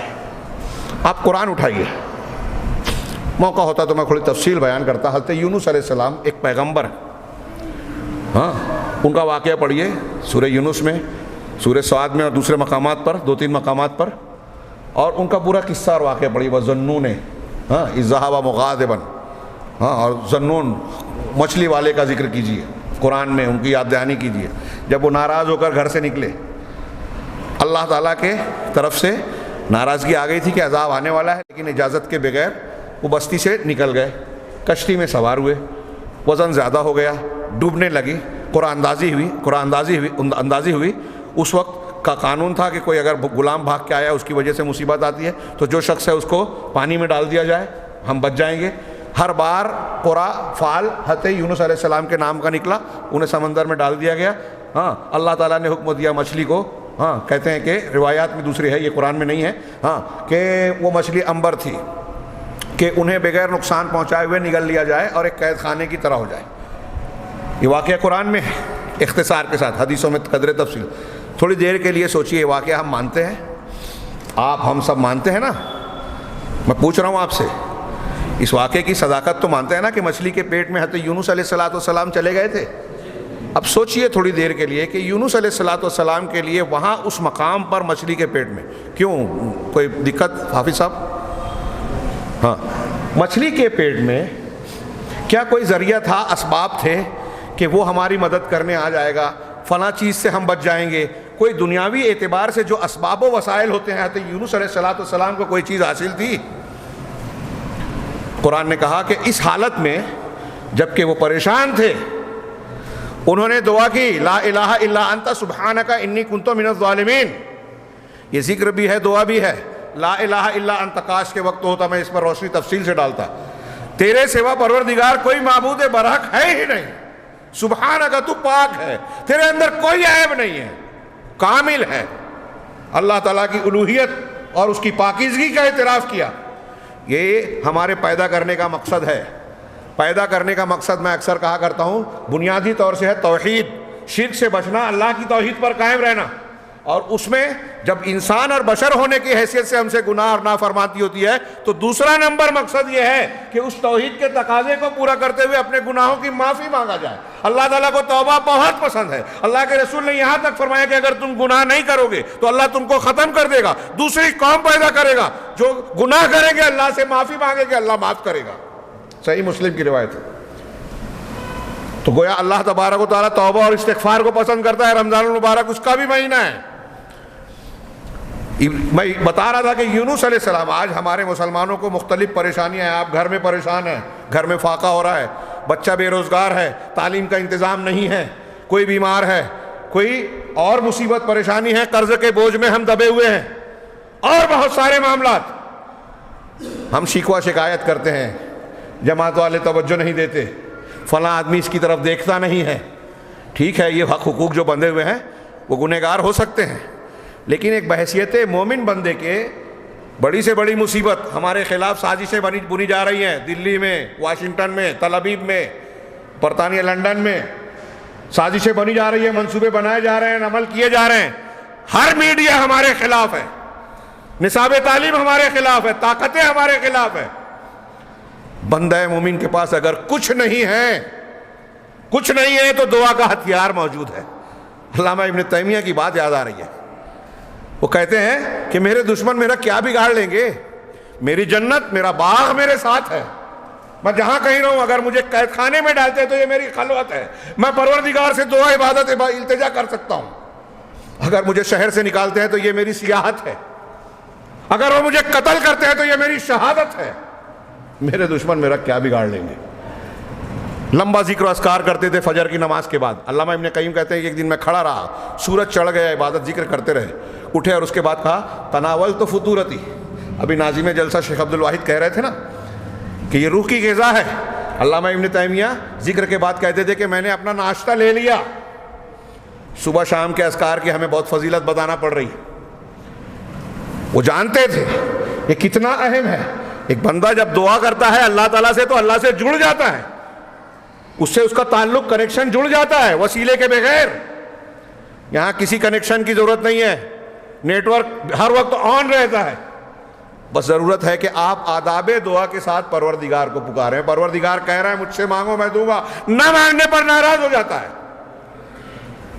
آپ قرآن اٹھائیے، موقع ہوتا تو میں تھوڑی تفصیل بیان کرتا۔ حضرت یونس علیہ السلام ایک پیغمبر ہیں، ہاں، ان کا واقعہ پڑھیے سورہ یونس میں، سورہ سعد میں اور دوسرے مقامات پر، 2-3 مقامات پر، اور ان کا پورا قصہ اور واقعہ پڑھیے۔ وَظَنُّونَ ہاں اِذْ ذَهَبَ مُغَاضِبًا، ہاں، اور ذنون مچھلی والے کا ذکر کیجیے قرآن میں، ان کی یاد دہانی کیجیے جب وہ ناراض ہو کر گھر سے نکلے۔ اللہ تعالیٰ کے طرف سے ناراضگی آ گئی تھی کہ عذاب آنے والا ہے، لیکن اجازت کے بغیر وہ بستی سے نکل گئے، کشتی میں سوار ہوئے، وزن زیادہ ہو گیا، ڈوبنے لگی، قرآن اندازی ہوئی۔ اس وقت کا قانون تھا کہ کوئی اگر غلام بھاگ کے آیا اس کی وجہ سے مصیبت آتی ہے تو جو شخص ہے اس کو پانی میں ڈال دیا جائے، ہم بچ جائیں گے۔ ہر بار قرا فال حضرت یونس علیہ السلام کے نام کا نکلا، انہیں سمندر میں ڈال دیا گیا۔ ہاں، اللہ تعالیٰ نے حکم دیا مچھلی کو، ہاں، کہتے ہیں کہ روایات میں دوسری ہے، یہ قرآن میں نہیں ہے، ہاں، کہ وہ مچھلی عنبر تھی کہ انہیں بغیر نقصان پہنچائے ہوئے نگل لیا جائے اور ایک قید خانے کی طرح ہو جائے۔ یہ واقعہ قرآن میں ہے، اختصار کے ساتھ، حدیثوں میں قدر تفصیل۔ تھوڑی دیر کے لیے سوچئے، یہ واقعہ ہم مانتے ہیں، ہم سب مانتے ہیں نا؟ میں پوچھ رہا ہوں آپ سے، اس واقعے کی صداقت تو مانتے ہیں نا کہ مچھلی کے پیٹ میں حضرت یونس علیہ السلام چلے گئے تھے؟ اب سوچئے تھوڑی دیر کے لیے کہ یونس علیہ السلام کے لیے وہاں اس مقام پر مچھلی کے پیٹ میں کیوں؟ کوئی دقت حافظ صاحب؟ ہاں، مچھلی کے پیٹ میں کیا کوئی ذریعہ تھا، اسباب تھے کہ وہ ہماری مدد کرنے آ جائے گا، فلاں چیز سے ہم بچ جائیں گے؟ کوئی دنیاوی اعتبار سے جو اسباب و وسائل ہوتے ہیں، حضرت یونس علیہ السلام کو کوئی چیز حاصل تھی؟ قرآن نے کہا کہ اس حالت میں جبکہ وہ پریشان تھے، انہوں نے دعا کی، لا الہ الا انت سبحانک انی کنت من الظالمین۔ یہ ذکر بھی ہے، دعا بھی ہے، لا الہ الا انت۔ کاش کے وقت ہوتا میں اس پر روشنی تفصیل سے ڈالتا۔ تیرے سوا پروردگار کوئی معبود برحق ہے ہی نہیں، سبحانک، تو پاک ہے، تیرے اندر کوئی عیب نہیں ہے، کامل ہے۔ اللہ تعالیٰ کی الوہیت اور اس کی پاکیزگی کا اعتراف کیا۔ یہ ہمارے پیدا کرنے کا مقصد ہے۔ پیدا کرنے کا مقصد میں اکثر کہا کرتا ہوں بنیادی طور سے ہے توحید، شرک سے بچنا، اللہ کی توحید پر قائم رہنا۔ اور اس میں جب انسان اور بشر ہونے کی حیثیت سے ہم سے گناہ اور نافرمانی ہوتی ہے تو دوسرا نمبر مقصد یہ ہے کہ اس توحید کے تقاضے کو پورا کرتے ہوئے اپنے گناہوں کی معافی مانگا جائے۔ اللہ تعالیٰ کو توبہ بہت پسند ہے۔ اللہ کے رسول نے یہاں تک فرمایا کہ اگر تم گناہ نہیں کرو گے تو اللہ تم کو ختم کر دے گا، دوسری قوم پیدا کرے گا، جو گناہ کریں گے اللہ سے معافی مانگے گے، اللہ معاف کرے گا۔ صحیح مسلم کی روایت ہے۔ تو گویا اللہ تبارک و تعالیٰ توبہ اور استغفار کو پسند کرتا ہے۔ رمضان المبارک اس کا بھی مہینہ ہے۔ میں بتا رہا تھا کہ یونس علیہ السلام، آج ہمارے مسلمانوں کو مختلف پریشانیاں ہیں، آپ گھر میں پریشان ہیں، گھر میں فاقہ ہو رہا ہے، بچہ بے روزگار ہے، تعلیم کا انتظام نہیں ہے، کوئی بیمار ہے، کوئی اور مصیبت پریشانی ہے، قرض کے بوجھ میں ہم دبے ہوئے ہیں، اور بہت سارے معاملات۔ ہم شکوہ شکایت کرتے ہیں، جماعت والے توجہ نہیں دیتے، فلاں آدمی اس کی طرف دیکھتا نہیں ہے۔ ٹھیک ہے، یہ حق حقوق جو بندھے ہوئے ہیں وہ گنہگار ہو سکتے ہیں، لیکن ایک بحیثیت مومن بندے کے بڑی سے بڑی مصیبت ہمارے خلاف سازشیں بنی جا رہی ہیں۔ دلی میں، واشنگٹن میں، تل ابیب میں، برطانیہ لنڈن میں سازشیں بنی جا رہی ہیں، منصوبے بنائے جا رہے ہیں، عمل کیے جا رہے ہیں۔ ہر میڈیا ہمارے خلاف ہے، نصاب تعلیم ہمارے خلاف ہے، طاقتیں ہمارے خلاف ہے۔ بندہ مومن کے پاس اگر کچھ نہیں ہے تو دعا کا ہتھیار موجود ہے۔ علامہ ابن تیمیہ کی بات یاد آ رہی ہے، وہ کہتے ہیں کہ میرے دشمن میرا کیا بگاڑ لیں گے، میری جنت، میرا باغ میرے ساتھ ہے، میں جہاں کہیں رہوں، اگر مجھے قید خانے میں ڈالتے ہیں تو یہ میری خلوت ہے، میں پروردگار سے دعا عبادت التجا کر سکتا ہوں، اگر مجھے شہر سے نکالتے ہیں تو یہ میری سیاحت ہے، اگر وہ مجھے قتل کرتے ہیں تو یہ میری شہادت ہے، میرے دشمن میرا کیا بگاڑ لیں گے۔ لمبا ذکر و اذکار کرتے تھے فجر کی نماز کے بعد۔ علامہ ابن قیم کہتے ہیں کہ ایک دن میں کھڑا رہا، سورج چڑھ گیا، عبادت ذکر کرتے رہے، اٹھے اور اس کے بعد کہا تناولت فطورتی۔ ابھی ناظم جلسہ شیخ عبد الواحد کہہ رہے تھے نا کہ یہ روح کی غذا ہے۔ علامہ ابن تیمیہ ذکر کے بعد کہتے تھے کہ میں نے اپنا ناشتہ لے لیا۔ صبح شام کے اذکار کی ہمیں بہت فضیلت بتانا پڑ رہی، وہ جانتے تھے یہ کتنا اہم ہے۔ ایک بندہ جب دعا کرتا ہے اللہ تعالیٰ سے تو اللہ سے جڑ جاتا ہے، اس سے اس کا تعلق کنیکشن جڑ جاتا ہے وسیلے کے بغیر۔ یہاں کسی کنیکشن کی ضرورت نہیں ہے، نیٹ ورک ہر وقت آن رہتا ہے، بس ضرورت ہے کہ آپ آداب دعا کے ساتھ پروردگار کو پکاریں۔ پروردگار کہہ رہا ہے مجھ سے مانگو میں دوں گا، نہ مانگنے پر ناراض ہو جاتا ہے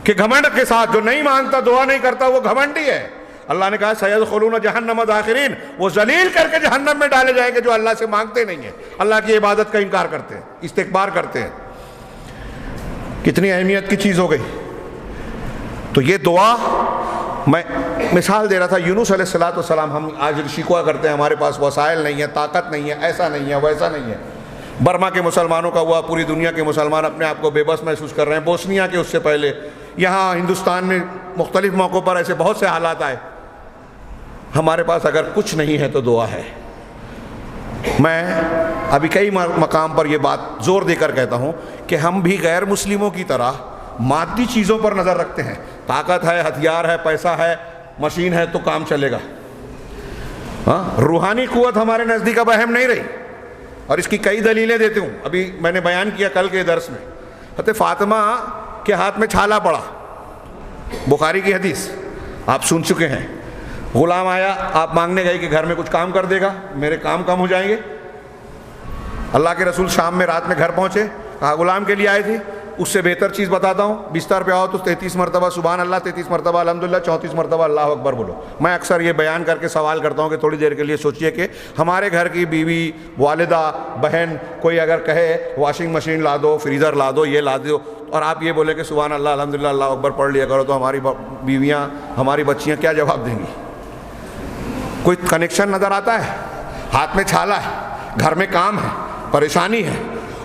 کہ گھمنڈ کے ساتھ جو نہیں مانگتا دعا نہیں کرتا وہ گھمنڈی ہے۔ اللہ نے کہا سیدخلون جہنم داخرین، وہ ذلیل کر کے جہنم میں ڈالے جائیں گے جو اللہ سے مانگتے نہیں ہیں، اللہ کی عبادت کا انکار کرتے ہیں، استکبار کرتے ہیں۔ کتنی اہمیت کی چیز ہو گئی۔ تو یہ دعا میں مثال دے رہا تھا، یونس علیہ السلام، ہم آج شکوہ کرتے ہیں ہمارے پاس وسائل نہیں ہے، طاقت نہیں ہے، ایسا نہیں ہے، ویسا نہیں ہے۔ برما کے مسلمانوں کا ہوا، پوری دنیا کے مسلمان اپنے آپ کو بے بس محسوس کر رہے ہیں، بوسنیا کے اس سے پہلے، یہاں ہندوستان میں مختلف موقعوں پر ایسے بہت سے حالات آئے۔ ہمارے پاس اگر کچھ نہیں ہے تو دعا ہے۔ میں ابھی کئی مقام پر یہ بات زور دے کر کہتا ہوں کہ ہم بھی غیر مسلموں کی طرح مادی چیزوں پر نظر رکھتے ہیں، طاقت ہے، ہتھیار ہے، پیسہ ہے، مشین ہے تو کام چلے گا۔ ہاں، روحانی قوت ہمارے نزدیک اب اہم نہیں رہی، اور اس کی کئی دلیلیں دیتے ہوں۔ ابھی میں نے بیان کیا کل کے درس میں، حضرت فاطمہ کے ہاتھ میں چھالا پڑا، بخاری کی حدیث آپ سن چکے ہیں۔ غلام آیا، آپ مانگنے گئے کہ گھر میں کچھ کام کر دے گا، میرے کام کم ہو جائیں گے۔ اللہ کے رسول شام میں رات میں گھر پہنچے، کہا غلام کے لیے آئے تھے، اس سے بہتر چیز بتاتا ہوں، بستر پہ آؤ تو 33 مرتبہ سبحان اللہ، 33 مرتبہ الحمدللہ، 34 مرتبہ اللہ اکبر بولو۔ میں اکثر یہ بیان کر کے سوال کرتا ہوں کہ تھوڑی دیر کے لیے سوچئے کہ ہمارے گھر کی بیوی، والدہ، بہن کوئی اگر کہے واشنگ مشین لا دو، فریزر لا دو، یہ لا دو، اور آپ یہ بولے کہ سبحان اللہ الحمدللہ اللہ اکبر پڑھ لیا کرو، تو ہماری بیویاں، ہماری بچیاں کیا جواب دیں گی؟ کوئی کنیکشن نظر آتا ہے؟ ہاتھ میں چھالا ہے، گھر میں کام ہے، پریشانی ہے،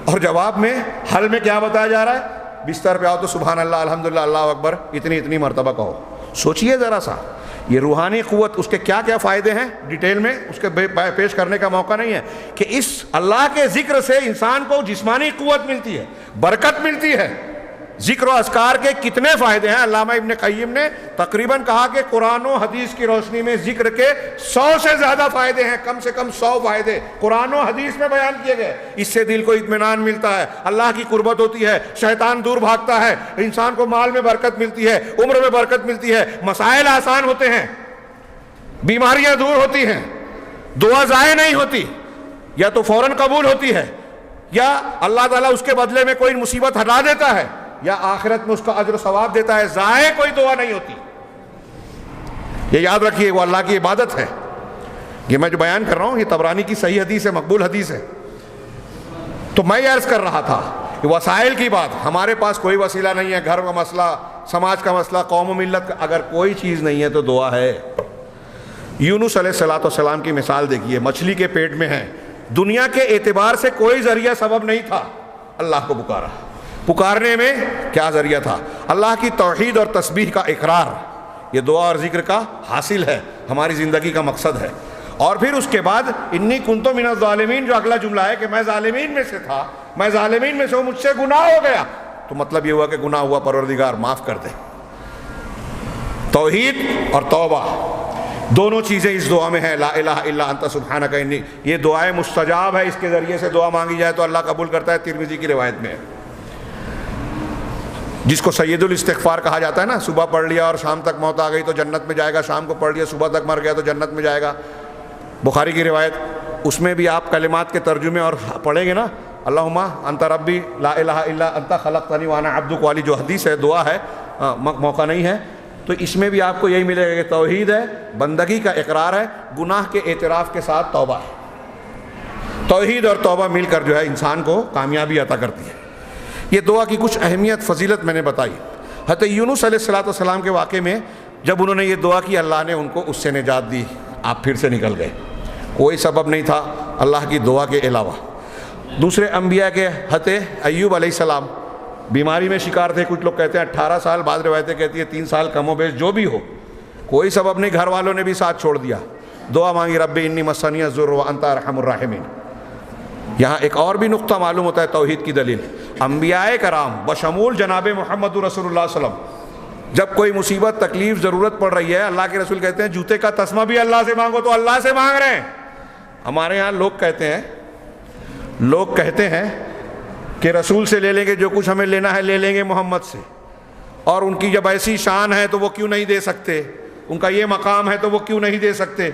اور جواب میں حل میں کیا بتایا جا رہا ہے؟ بستر پہ آؤ تو سبحان اللہ الحمدللہ اللہ اکبر اتنی مرتبہ کہو۔ سوچئے ذرا سا، یہ روحانی قوت، اس کے کیا کیا فائدے ہیں، ڈیٹیل میں اس کے پیش کرنے کا موقع نہیں ہے کہ اس اللہ کے ذکر سے انسان کو جسمانی قوت ملتی ہے، برکت ملتی ہے۔ ذکر و اذکار کے کتنے فائدے ہیں، علامہ ابن قیم نے تقریباً کہا کہ قرآن و حدیث کی روشنی میں ذکر کے 100 سے زیادہ فائدے ہیں، کم سے کم 100 فائدے قرآن و حدیث میں بیان کیے گئے۔ اس سے دل کو اطمینان ملتا ہے، اللہ کی قربت ہوتی ہے، شیطان دور بھاگتا ہے، انسان کو مال میں برکت ملتی ہے، عمر میں برکت ملتی ہے، مسائل آسان ہوتے ہیں، بیماریاں دور ہوتی ہیں، دعا ضائع نہیں ہوتی، یا تو فوراً قبول ہوتی ہے، یا اللہ تعالیٰ اس کے بدلے میں کوئی مصیبت ہٹا دیتا ہے، یا آخرت میں اس کا اجر و ثواب دیتا ہے، ضائع کوئی دعا نہیں ہوتی۔ یہ یاد رکھیے، وہ اللہ کی عبادت ہے۔ یہ میں جو بیان کر رہا ہوں یہ طبرانی کی صحیح حدیث ہے، مقبول حدیث ہے۔ تو میں یہ عرض کر رہا تھا کہ وسائل کی بات، ہمارے پاس کوئی وسیلہ نہیں ہے، گھر کا مسئلہ، سماج کا مسئلہ، قوم و ملت کا، اگر کوئی چیز نہیں ہے تو دعا ہے۔ یونس علیہ السلام کی مثال دیکھیے، مچھلی کے پیٹ میں ہے، دنیا کے اعتبار سے کوئی ذریعہ سبب نہیں تھا، اللہ کو پکارا، پکارنے میں کیا ذریعہ تھا؟ اللہ کی توحید اور تسبیح کا اقرار، یہ دعا اور ذکر کا حاصل ہے، ہماری زندگی کا مقصد ہے۔ اور پھر اس کے بعد انی کنت من الظالمین، جو اگلا جملہ ہے کہ میں ظالمین میں سے تھا، میں ظالمین میں سے ہوں، مجھ سے گناہ ہو گیا، تو مطلب یہ ہوا کہ گناہ ہوا، پروردگار معاف کر دے۔ توحید اور توبہ دونوں چیزیں اس دعا میں ہیں، لا الہ الا انت سبحانک انی، یہ دعائیں مستجاب ہے، اس کے ذریعے سے دعا مانگی جائے تو اللہ قبول کرتا ہے، ترمذی کی روایت میں ہے، جس کو سید الاستغفار کہا جاتا ہے نا، صبح پڑھ لیا اور شام تک موت آ گئی تو جنت میں جائے گا، شام کو پڑھ لیا صبح تک مر گیا تو جنت میں جائے گا، بخاری کی روایت۔ اس میں بھی آپ کلمات کے ترجمے اور پڑھیں گے نا، اللہم انت ربی لا الہ الا انت خلقتنی وانا عبدک والی جو حدیث ہے، دعا ہے، موقع نہیں ہے، تو اس میں بھی آپ کو یہی ملے گا کہ توحید ہے، بندگی کا اقرار ہے، گناہ کے اعتراف کے ساتھ توبہ ہے۔ توحید اور توبہ مل کر جو ہے انسان کو کامیابی عطا کرتی ہے۔ یہ دعا کی کچھ اہمیت، فضیلت میں نے بتائی۔ حضرت یونس علیہ السلام کے واقعے میں جب انہوں نے یہ دعا کی، اللہ نے ان کو اس سے نجات دی، آپ پھر سے نکل گئے، کوئی سبب نہیں تھا اللہ کی دعا کے علاوہ۔ دوسرے انبیاء کے حضرت ایوب علیہ السلام بیماری میں شکار تھے، کچھ لوگ کہتے ہیں 18 سال، بعض روایتیں کہتی ہیں 3 سال، کم و بیش جو بھی ہو، کوئی سبب نہیں، گھر والوں نے بھی ساتھ چھوڑ دیا، دعا مانگی، رب انی مسنی الضر وانت ارحم الراحمین۔ یہاں ایک اور بھی نقطہ معلوم ہوتا ہے توحید کی دلیل، انبیاء کرام بشمول جناب محمد رسول اللہ صلی اللہ علیہ وسلم، جب کوئی مصیبت، تکلیف، ضرورت پڑ رہی ہے، اللہ کے رسول کہتے ہیں جوتے کا تسمہ بھی اللہ سے مانگو، تو اللہ سے مانگ رہے ہیں، ہمارے ہاں لوگ کہتے ہیں کہ رسول سے لے لیں گے، جو کچھ ہمیں لینا ہے لے لیں گے محمد سے، اور ان کی جب ایسی شان ہے تو وہ کیوں نہیں دے سکتے، ان کا یہ مقام ہے تو وہ کیوں نہیں دے سکتے،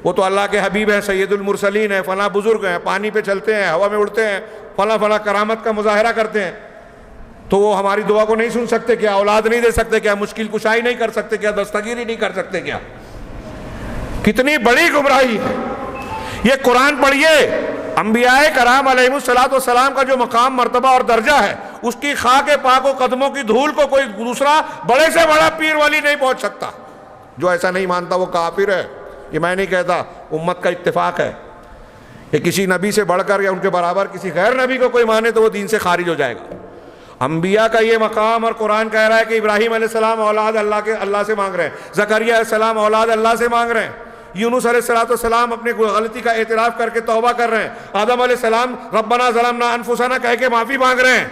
وہ تو اللہ کے حبیب ہیں، سید المرسلین ہیں، فلاں بزرگ ہیں، پانی پہ چلتے ہیں، ہوا میں اڑتے ہیں، فلاں کرامت کا مظاہرہ کرتے ہیں، تو وہ ہماری دعا کو نہیں سن سکتے کیا؟ اولاد نہیں دے سکتے کیا؟ مشکل کشائی نہیں کر سکتے کیا؟ دستگیری نہیں کر سکتے کیا؟ کتنی بڑی گمراہی ہے یہ! قرآن پڑھیے، انبیاء کرام علیہم السلام کا جو مقام، مرتبہ اور درجہ ہے، اس کی خاک پاک و قدموں کی دھول کو کوئی دوسرا بڑے سے بڑا پیر ولی نہیں پہنچ سکتا۔ جو ایسا نہیں مانتا وہ کافر ہے، یہ میں نہیں کہتا، امت کا اتفاق ہے کہ کسی نبی سے بڑھ کر یا ان کے برابر کسی غیر نبی کو کوئی مانے تو وہ دین سے خارج ہو جائے گا۔ انبیاء کا یہ مقام، اور قرآن کہہ رہا ہے کہ ابراہیم علیہ السلام اولاد اللہ سے مانگ رہے ہیں، زکریا علیہ السلام اولاد اللہ سے مانگ رہے ہیں، یونس علیہ السلام اپنے غلطی کا اعتراف کر کے توبہ کر رہے ہیں، آدم علیہ السلام ربنا ظلمنا انفسنا کہہ کے معافی مانگ رہے ہیں،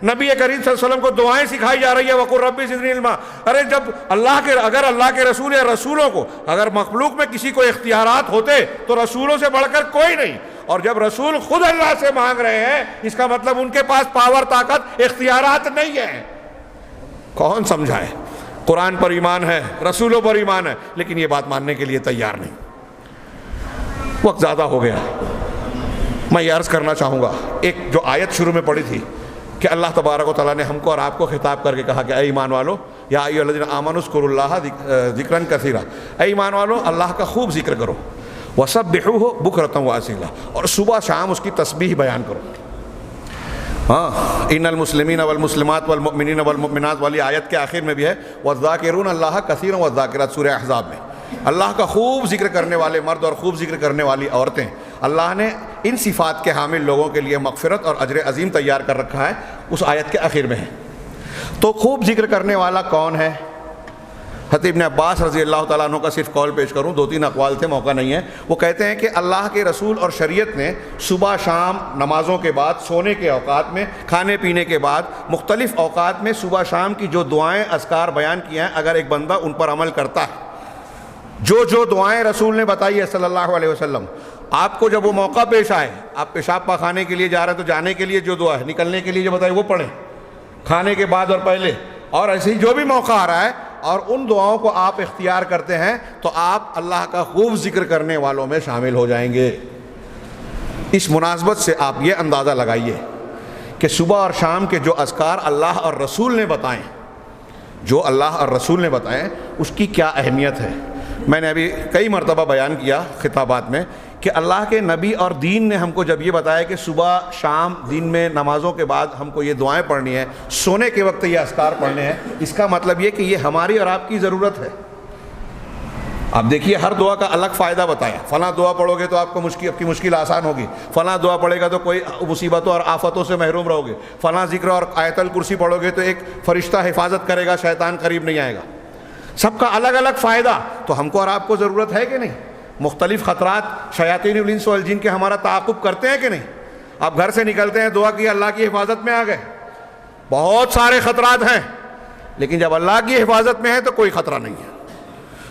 نبی کریم صلی اللہ علیہ وسلم کو دعائیں سکھائی جا رہی ہے، وقل ربی زدنی علما۔ ارے جب اگر اللہ کے رسول یا رسولوں کو، اگر مخلوق میں کسی کو اختیارات ہوتے تو رسولوں سے بڑھ کر کوئی نہیں، اور جب رسول خود اللہ سے مانگ رہے ہیں اس کا مطلب ان کے پاس پاور، طاقت، اختیارات نہیں ہے۔ کون سمجھائے؟ قرآن پر ایمان ہے، رسولوں پر ایمان ہے، لیکن یہ بات ماننے کے لیے تیار نہیں۔ وقت زیادہ ہو گیا، میں یہ عرض کرنا چاہوں گا، ایک جو آیت شروع میں پڑھی تھی کہ اللہ تبارک و تعالیٰ نے ہم کو اور آپ کو خطاب کر کے کہا کہ اے ایمان والو، یا ایھا الذین آمنوا اذکروا اللہ ذکرا کثیرا، اے ایمان والو اللہ کا خوب ذکر کرو، وسبحوہ بکرۃ واصیلا، اور صبح شام اس کی تسبیح بیان کرو۔ ان المسلمین والمسلمات والمؤمنین والمؤمنات والی آیت کے آخر میں بھی ہے والذاکرون اللہ کثیرا والذاکرات، سورہ احزاب میں اللہ کا خوب ذکر کرنے والے مرد اور خوب ذکر کرنے والی عورتیں، اللہ نے ان صفات کے حامل لوگوں کے لیے مغفرت اور اجر عظیم تیار کر رکھا ہے، اس آیت کے آخر میں ہے۔ تو خوب ذکر کرنے والا کون ہے؟ حضرت ابن عباس رضی اللہ تعالیٰ عنہ کا صرف قول پیش کروں، 2-3 اقوال تھے، موقع نہیں ہے۔ وہ کہتے ہیں کہ اللہ کے رسول اور شریعت نے صبح شام، نمازوں کے بعد، سونے کے اوقات میں، کھانے پینے کے بعد، مختلف اوقات میں صبح شام کی جو دعائیں اذکار بیان کیے ہیں، اگر ایک بندہ ان پر عمل کرتا ہے، جو دعائیں رسول نے بتائی ہے صلی اللہ علیہ وسلم، آپ کو جب وہ موقع پیش آئے، آپ پیشاب پاخانے کے لیے جا رہے ہیں تو جانے کے لیے جو دعا ہے، نکلنے کے لیے جو بتائی وہ پڑھیں، کھانے کے بعد اور پہلے، اور ایسے ہی جو بھی موقع آ رہا ہے، اور ان دعاؤں کو آپ اختیار کرتے ہیں تو آپ اللہ کا خوب ذکر کرنے والوں میں شامل ہو جائیں گے۔ اس مناسبت سے آپ یہ اندازہ لگائیے کہ صبح اور شام کے جو اذکار اللہ اور رسول نے بتائیں، جو اللہ اور رسول نے بتائیں، اس کی کیا اہمیت ہے۔ میں نے ابھی کئی مرتبہ بیان کیا خطابات میں کہ اللہ کے نبی اور دین نے ہم کو جب یہ بتایا کہ صبح شام دن میں نمازوں کے بعد ہم کو یہ دعائیں پڑھنی ہیں، سونے کے وقت یہ اذکار پڑھنے ہیں، اس کا مطلب یہ کہ یہ ہماری اور آپ کی ضرورت ہے۔ آپ دیکھیے ہر دعا کا الگ فائدہ بتایا، فلاں دعا پڑھو گے تو آپ کی مشکل آسان ہوگی، فلاں دعا پڑھے گا تو کوئی مصیبتوں اور آفتوں سے محروم رہو گے، فلاں ذکر اور آیت الکرسی پڑھو گے تو ایک فرشتہ حفاظت کرے گا، شیطان قریب نہیں آئے گا۔ سب کا الگ الگ فائدہ، تو ہم کو اور آپ کو ضرورت ہے کہ نہیں؟ مختلف خطرات شیاطین الانس والجن کے ہمارا تعاقب کرتے ہیں کہ نہیں؟ آپ گھر سے نکلتے ہیں، دعا کی اللہ کی حفاظت میں آ گئے، بہت سارے خطرات ہیں، لیکن جب اللہ کی حفاظت میں ہے تو کوئی خطرہ نہیں ہے۔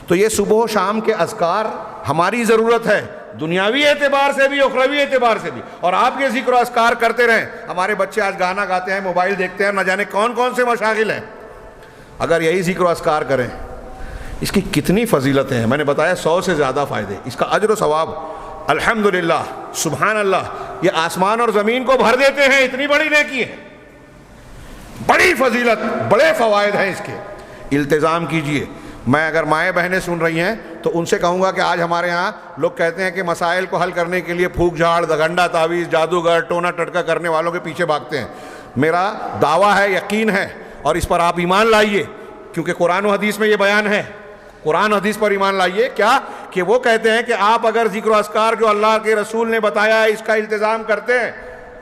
تو یہ صبح و شام کے اذکار ہماری ضرورت ہے، دنیاوی اعتبار سے بھی، اخروی اعتبار سے بھی، اور آپ یہ ذکر و اذکار کرتے رہیں۔ ہمارے بچے آج گانا گاتے ہیں، موبائل دیکھتے ہیں، نہ جانے کون کون سے مشاغل ہیں، اگر یہی ذکر و اذکار کریں، اس کی کتنی فضیلتیں ہیں۔ میں نے بتایا 100 سے زیادہ فائدے، اس کا اجر و ثواب الحمدللہ سبحان اللہ یہ آسمان اور زمین کو بھر دیتے ہیں، اتنی بڑی نیکی ہے، بڑی فضیلت، بڑے فوائد ہیں اس کے۔ التزام کیجئے۔ میں اگر مائیں بہنیں سن رہی ہیں تو ان سے کہوں گا کہ آج ہمارے ہاں لوگ کہتے ہیں کہ مسائل کو حل کرنے کے لیے پھونک جھاڑ، دگنڈا تعویذ، جادوگر، ٹونا ٹٹکا کرنے والوں کے پیچھے بھاگتے ہیں۔ میرا دعویٰ ہے، یقین ہے، اور اس پر آپ ایمان لائیے، کیونکہ قرآن و حدیث میں یہ بیان ہے، قرآن و حدیث پر ایمان لائیے۔ کیا کہ وہ کہتے ہیں کہ آپ اگر ذکر و اذکار جو اللہ کے رسول نے بتایا ہے اس کا التزام کرتے ہیں،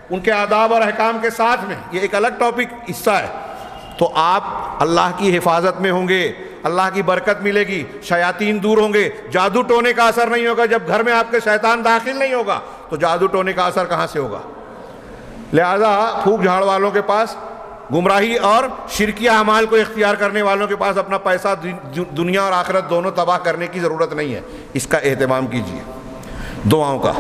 ان کے آداب اور احکام کے ساتھ میں، یہ ایک الگ ٹاپک حصہ ہے، تو آپ اللہ کی حفاظت میں ہوں گے، اللہ کی برکت ملے گی، شیاطین دور ہوں گے، جادو ٹونے کا اثر نہیں ہوگا۔ جب گھر میں آپ کے شیطان داخل نہیں ہوگا تو جادو ٹونے کا اثر کہاں سے ہوگا؟ لہذا پھونک جھاڑ والوں کے پاس، گمراہی اور شرکیہ اعمال کو اختیار کرنے والوں کے پاس اپنا پیسہ دنیا اور آخرت دونوں تباہ کرنے کی ضرورت نہیں ہے، اس کا اہتمام کیجیے۔ دعاؤں کا۔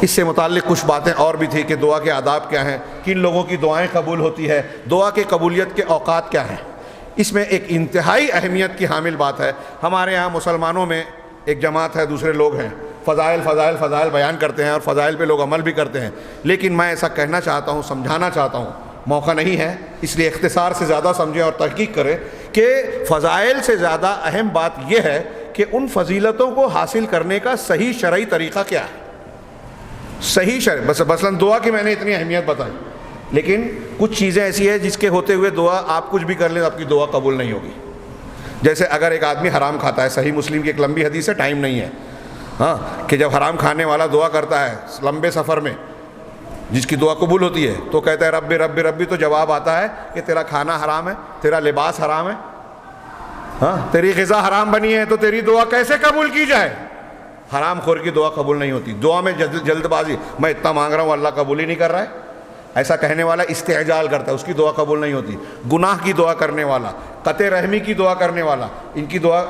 اس سے متعلق کچھ باتیں اور بھی تھی کہ دعا کے آداب کیا ہیں، کن لوگوں کی دعائیں قبول ہوتی ہے، دعا کے قبولیت کے اوقات کیا ہیں۔ اس میں ایک انتہائی اہمیت کی حامل بات ہے۔ ہمارے یہاں مسلمانوں میں ایک جماعت ہے، دوسرے لوگ ہیں، فضائل فضائل فضائل بیان کرتے ہیں اور فضائل پہ لوگ عمل بھی کرتے ہیں، لیکن میں ایسا کہنا چاہتا ہوں، سمجھانا چاہتا ہوں، موقع نہیں ہے اس لیے اختصار سے زیادہ سمجھیں اور تحقیق کریں کہ فضائل سے زیادہ اہم بات یہ ہے کہ ان فضیلتوں کو حاصل کرنے کا صحیح شرعی طریقہ کیا ہے۔ صحیح شرع مثلاً دعا کی میں نے اتنی اہمیت بتائی، لیکن کچھ چیزیں ایسی ہیں جس کے ہوتے ہوئے دعا آپ کچھ بھی کر لیں آپ کی دعا قبول نہیں ہوگی۔ جیسے اگر ایک آدمی حرام کھاتا ہے، صحیح مسلم کی ایک لمبی حدیث ہے، ٹائم نہیں ہے، ہاں، کہ جب حرام کھانے والا دعا کرتا ہے لمبے سفر میں جس کی دعا قبول ہوتی ہے تو کہتا ہے رب رب ربی، تو جواب آتا ہے کہ تیرا کھانا حرام ہے، تیرا لباس حرام ہے، ہاں، تیری غذا حرام بنی ہے، تو تیری دعا کیسے قبول کی جائے؟ حرام خور کی دعا قبول نہیں ہوتی۔ دعا میں جلد بازی، میں اتنا مانگ رہا ہوں اللہ قبول ہی نہیں کر رہا ہے، ایسا کہنے والا استعجال کرتا ہے، اس کی دعا قبول نہیں ہوتی۔ گناہ کی دعا کرنے والا، قطع رحمی کی دعا کرنے والا، ان کی دعا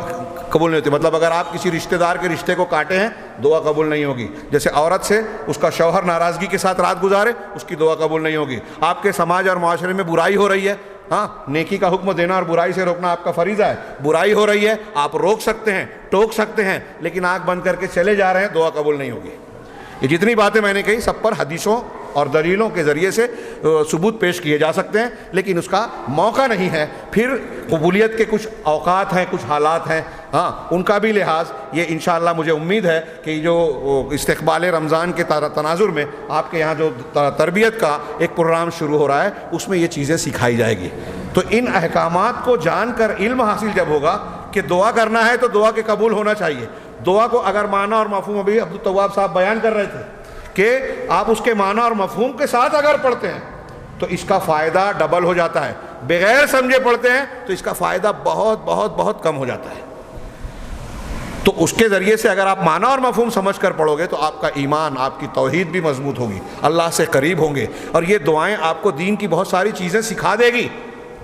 قبول نہیں ہوتی۔ مطلب اگر آپ کسی رشتہ دار کے رشتے کو کاٹے ہیں دعا قبول نہیں ہوگی۔ جیسے عورت سے اس کا شوہر ناراضگی کے ساتھ رات گزارے، اس کی دعا قبول نہیں ہوگی۔ آپ کے سماج اور معاشرے میں برائی ہو رہی ہے، ہاں، نیکی کا حکم دینا اور برائی سے روکنا آپ کا فریضہ ہے، برائی ہو رہی ہے آپ روک سکتے ہیں، ٹوک سکتے ہیں، لیکن آنکھ بند کر کے چلے جا رہے ہیں، دعا قبول نہیں ہوگی۔ یہ جتنی باتیں میں نے کہی سب پر حدیثوں اور دلیلوں کے ذریعے سے ثبوت پیش کیے جا سکتے ہیں، لیکن اس کا موقع نہیں ہے۔ پھر قبولیت کے کچھ اوقات ہیں، کچھ حالات ہیں، ہاں، ان کا بھی لحاظ یہ انشاءاللہ مجھے امید ہے کہ جو استقبال رمضان کے تناظر میں آپ کے یہاں جو تربیت کا ایک پروگرام شروع ہو رہا ہے اس میں یہ چیزیں سکھائی جائے گی۔ تو ان احکامات کو جان کر علم حاصل جب ہوگا کہ دعا کرنا ہے تو دعا کے قبول ہونا چاہیے۔ دعا کو اگر معنی اور مفہوم، ابھی عبدالتواب صاحب بیان کر رہے تھے کہ آپ اس کے معنی اور مفہوم کے ساتھ اگر پڑھتے ہیں تو اس کا فائدہ ڈبل ہو جاتا ہے، بغیر سمجھے پڑھتے ہیں تو اس کا فائدہ بہت بہت بہت کم ہو جاتا ہے۔ تو اس کے ذریعے سے اگر آپ معنی اور مفہوم سمجھ کر پڑھو گے تو آپ کا ایمان، آپ کی توحید بھی مضبوط ہوگی، اللہ سے قریب ہوں گے، اور یہ دعائیں آپ کو دین کی بہت ساری چیزیں سکھا دے گی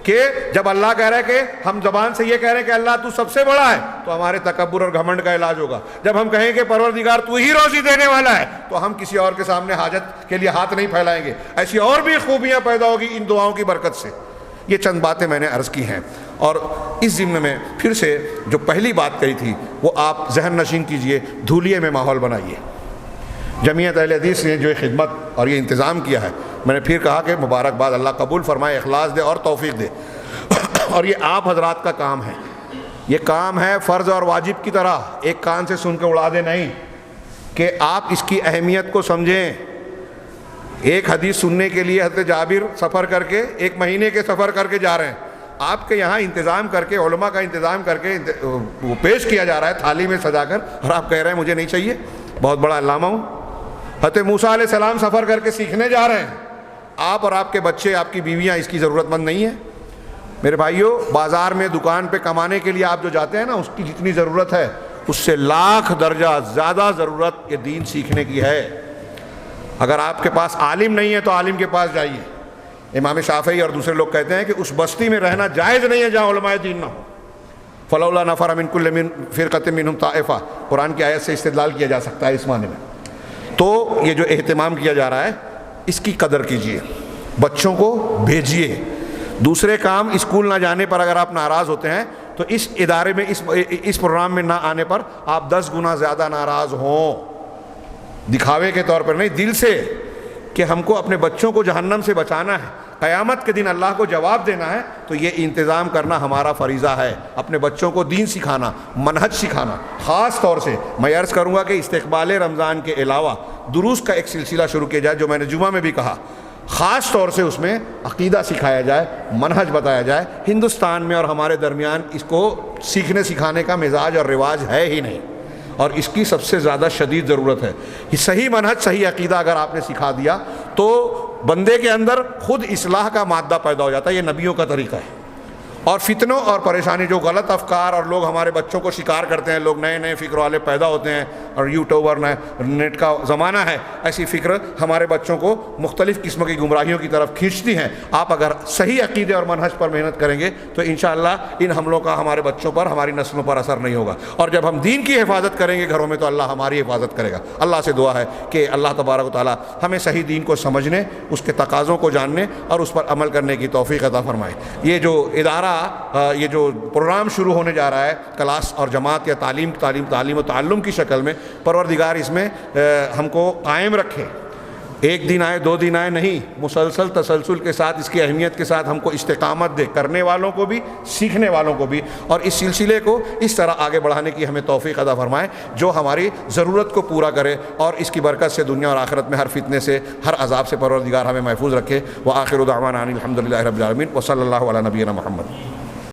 کہ جب اللہ کہہ رہا ہے کہ ہم زبان سے یہ کہہ رہے ہیں کہ اللہ تو سب سے بڑا ہے تو ہمارے تکبر اور گھمنڈ کا علاج ہوگا۔ جب ہم کہیں کہ پروردگار تو ہی روزی دینے والا ہے تو ہم کسی اور کے سامنے حاجت کے لیے ہاتھ نہیں پھیلائیں گے۔ ایسی اور بھی خوبیاں پیدا ہوگی ان دعاؤں کی برکت سے۔ یہ چند باتیں میں نے عرض کی ہیں، اور اس ضمن میں پھر سے جو پہلی بات کہی تھی وہ آپ ذہن نشین کیجئے، دھولیے میں ماحول بنائیے۔ جمعیت اہل حدیث نے جو خدمت اور یہ انتظام کیا ہے، میں نے پھر کہا کہ مبارکباد، اللہ قبول فرمائے، اخلاص دے اور توفیق دے۔ اور یہ آپ حضرات کا کام ہے، یہ کام ہے فرض اور واجب کی طرح، ایک کان سے سن کے اڑا دے نہیں، کہ آپ اس کی اہمیت کو سمجھیں۔ ایک حدیث سننے کے لیے حضرت جابر سفر کر کے 1 مہینے کے سفر کر کے جا رہے ہیں، آپ کے یہاں انتظام کر کے، علماء کا انتظام کر کے وہ پیش کیا جا رہا ہے تھالی میں سجا کر، اور آپ کہہ رہے ہیں مجھے نہیں چاہیے، بہت بڑا علامہ ہوں۔ حضرت موسیٰ علیہ السلام سفر کر کے سیکھنے جا رہے ہیں، آپ اور آپ کے بچے، آپ کی بیویاں اس کی ضرورت مند نہیں ہیں۔ میرے بھائیوں، بازار میں دکان پہ کمانے کے لیے آپ جو جاتے ہیں نا، اس کی جتنی ضرورت ہے اس سے لاکھ درجہ زیادہ ضرورت یہ دین سیکھنے کی ہے۔ اگر آپ کے پاس عالم نہیں ہے تو عالم کے پاس جائیے۔ امام شافعی اور دوسرے لوگ کہتے ہیں کہ اس بستی میں رہنا جائز نہیں ہے جہاں علماء دین نہ ہو۔ فلولا نفر من کل فرقۃ منہم طائفہ، قرآن کی آیت سے استدلال کیا جا سکتا ہے اس معنی میں۔ تو یہ جو اہتمام کیا جا رہا ہے اس کی قدر کیجئے، بچوں کو بھیجیے۔ دوسرے کام، اسکول نہ جانے پر اگر آپ ناراض ہوتے ہیں تو اس ادارے میں، اس پروگرام میں نہ آنے پر آپ 10 گنا زیادہ ناراض ہوں، دکھاوے کے طور پر نہیں، دل سے، کہ ہم کو اپنے بچوں کو جہنم سے بچانا ہے، قیامت کے دن اللہ کو جواب دینا ہے، تو یہ انتظام کرنا ہمارا فریضہ ہے، اپنے بچوں کو دین سکھانا، منہج سکھانا۔ خاص طور سے میں عرض کروں گا کہ استقبال رمضان کے علاوہ دروس کا ایک سلسلہ شروع کیا جائے، جو میں نے جمعہ میں بھی کہا، خاص طور سے اس میں عقیدہ سکھایا جائے، منہج بتایا جائے۔ ہندوستان میں اور ہمارے درمیان اس کو سیکھنے سکھانے کا مزاج اور رواج ہے ہی نہیں، اور اس کی سب سے زیادہ شدید ضرورت ہے۔ صحیح منہج، صحیح عقیدہ اگر آپ نے سکھا دیا تو بندے کے اندر خود اصلاح کا مادہ پیدا ہو جاتا ہے، یہ نبیوں کا طریقہ ہے۔ اور فتنوں اور پریشانی، جو غلط افکار اور لوگ ہمارے بچوں کو شکار کرتے ہیں، لوگ نئے نئے فکر والے پیدا ہوتے ہیں اور یوٹیوب اور نیٹ کا زمانہ ہے، ایسی فکر ہمارے بچوں کو مختلف قسم کی گمراہیوں کی طرف کھینچتی ہیں۔ آپ اگر صحیح عقیدے اور منہج پر محنت کریں گے تو انشاءاللہ ان حملوں کا ہمارے بچوں پر، ہماری نسلوں پر اثر نہیں ہوگا، اور جب ہم دین کی حفاظت کریں گے گھروں میں تو اللہ ہماری حفاظت کرے گا۔ اللہ سے دعا ہے کہ اللہ تبارک و تعالی ہمیں صحیح دین کو سمجھنے، اس کے تقاضوں کو جاننے اور اس پر عمل کرنے کی توفیق عطا فرمائے۔ یہ جو ادارہ، یہ جو پروگرام شروع ہونے جا رہا ہے، کلاس اور جماعت یا تعلیم و تعلم کی شکل میں، پروردگار اس میں ہم کو قائم رکھے۔ ایک دن آئے، دو دن آئے نہیں، مسلسل تسلسل کے ساتھ اس کی اہمیت کے ساتھ ہم کو استقامت دے، کرنے والوں کو بھی، سیکھنے والوں کو بھی، اور اس سلسلے کو اس طرح آگے بڑھانے کی ہمیں توفیق عطا فرمائے جو ہماری ضرورت کو پورا کرے، اور اس کی برکت سے دنیا اور آخرت میں ہر فتنے سے، ہر عذاب سے پروردگار ہمیں محفوظ رکھے۔ وآخر دعوانا ان الحمد للہ رب العالمین، وصلی اللہ علی نبینا محمد۔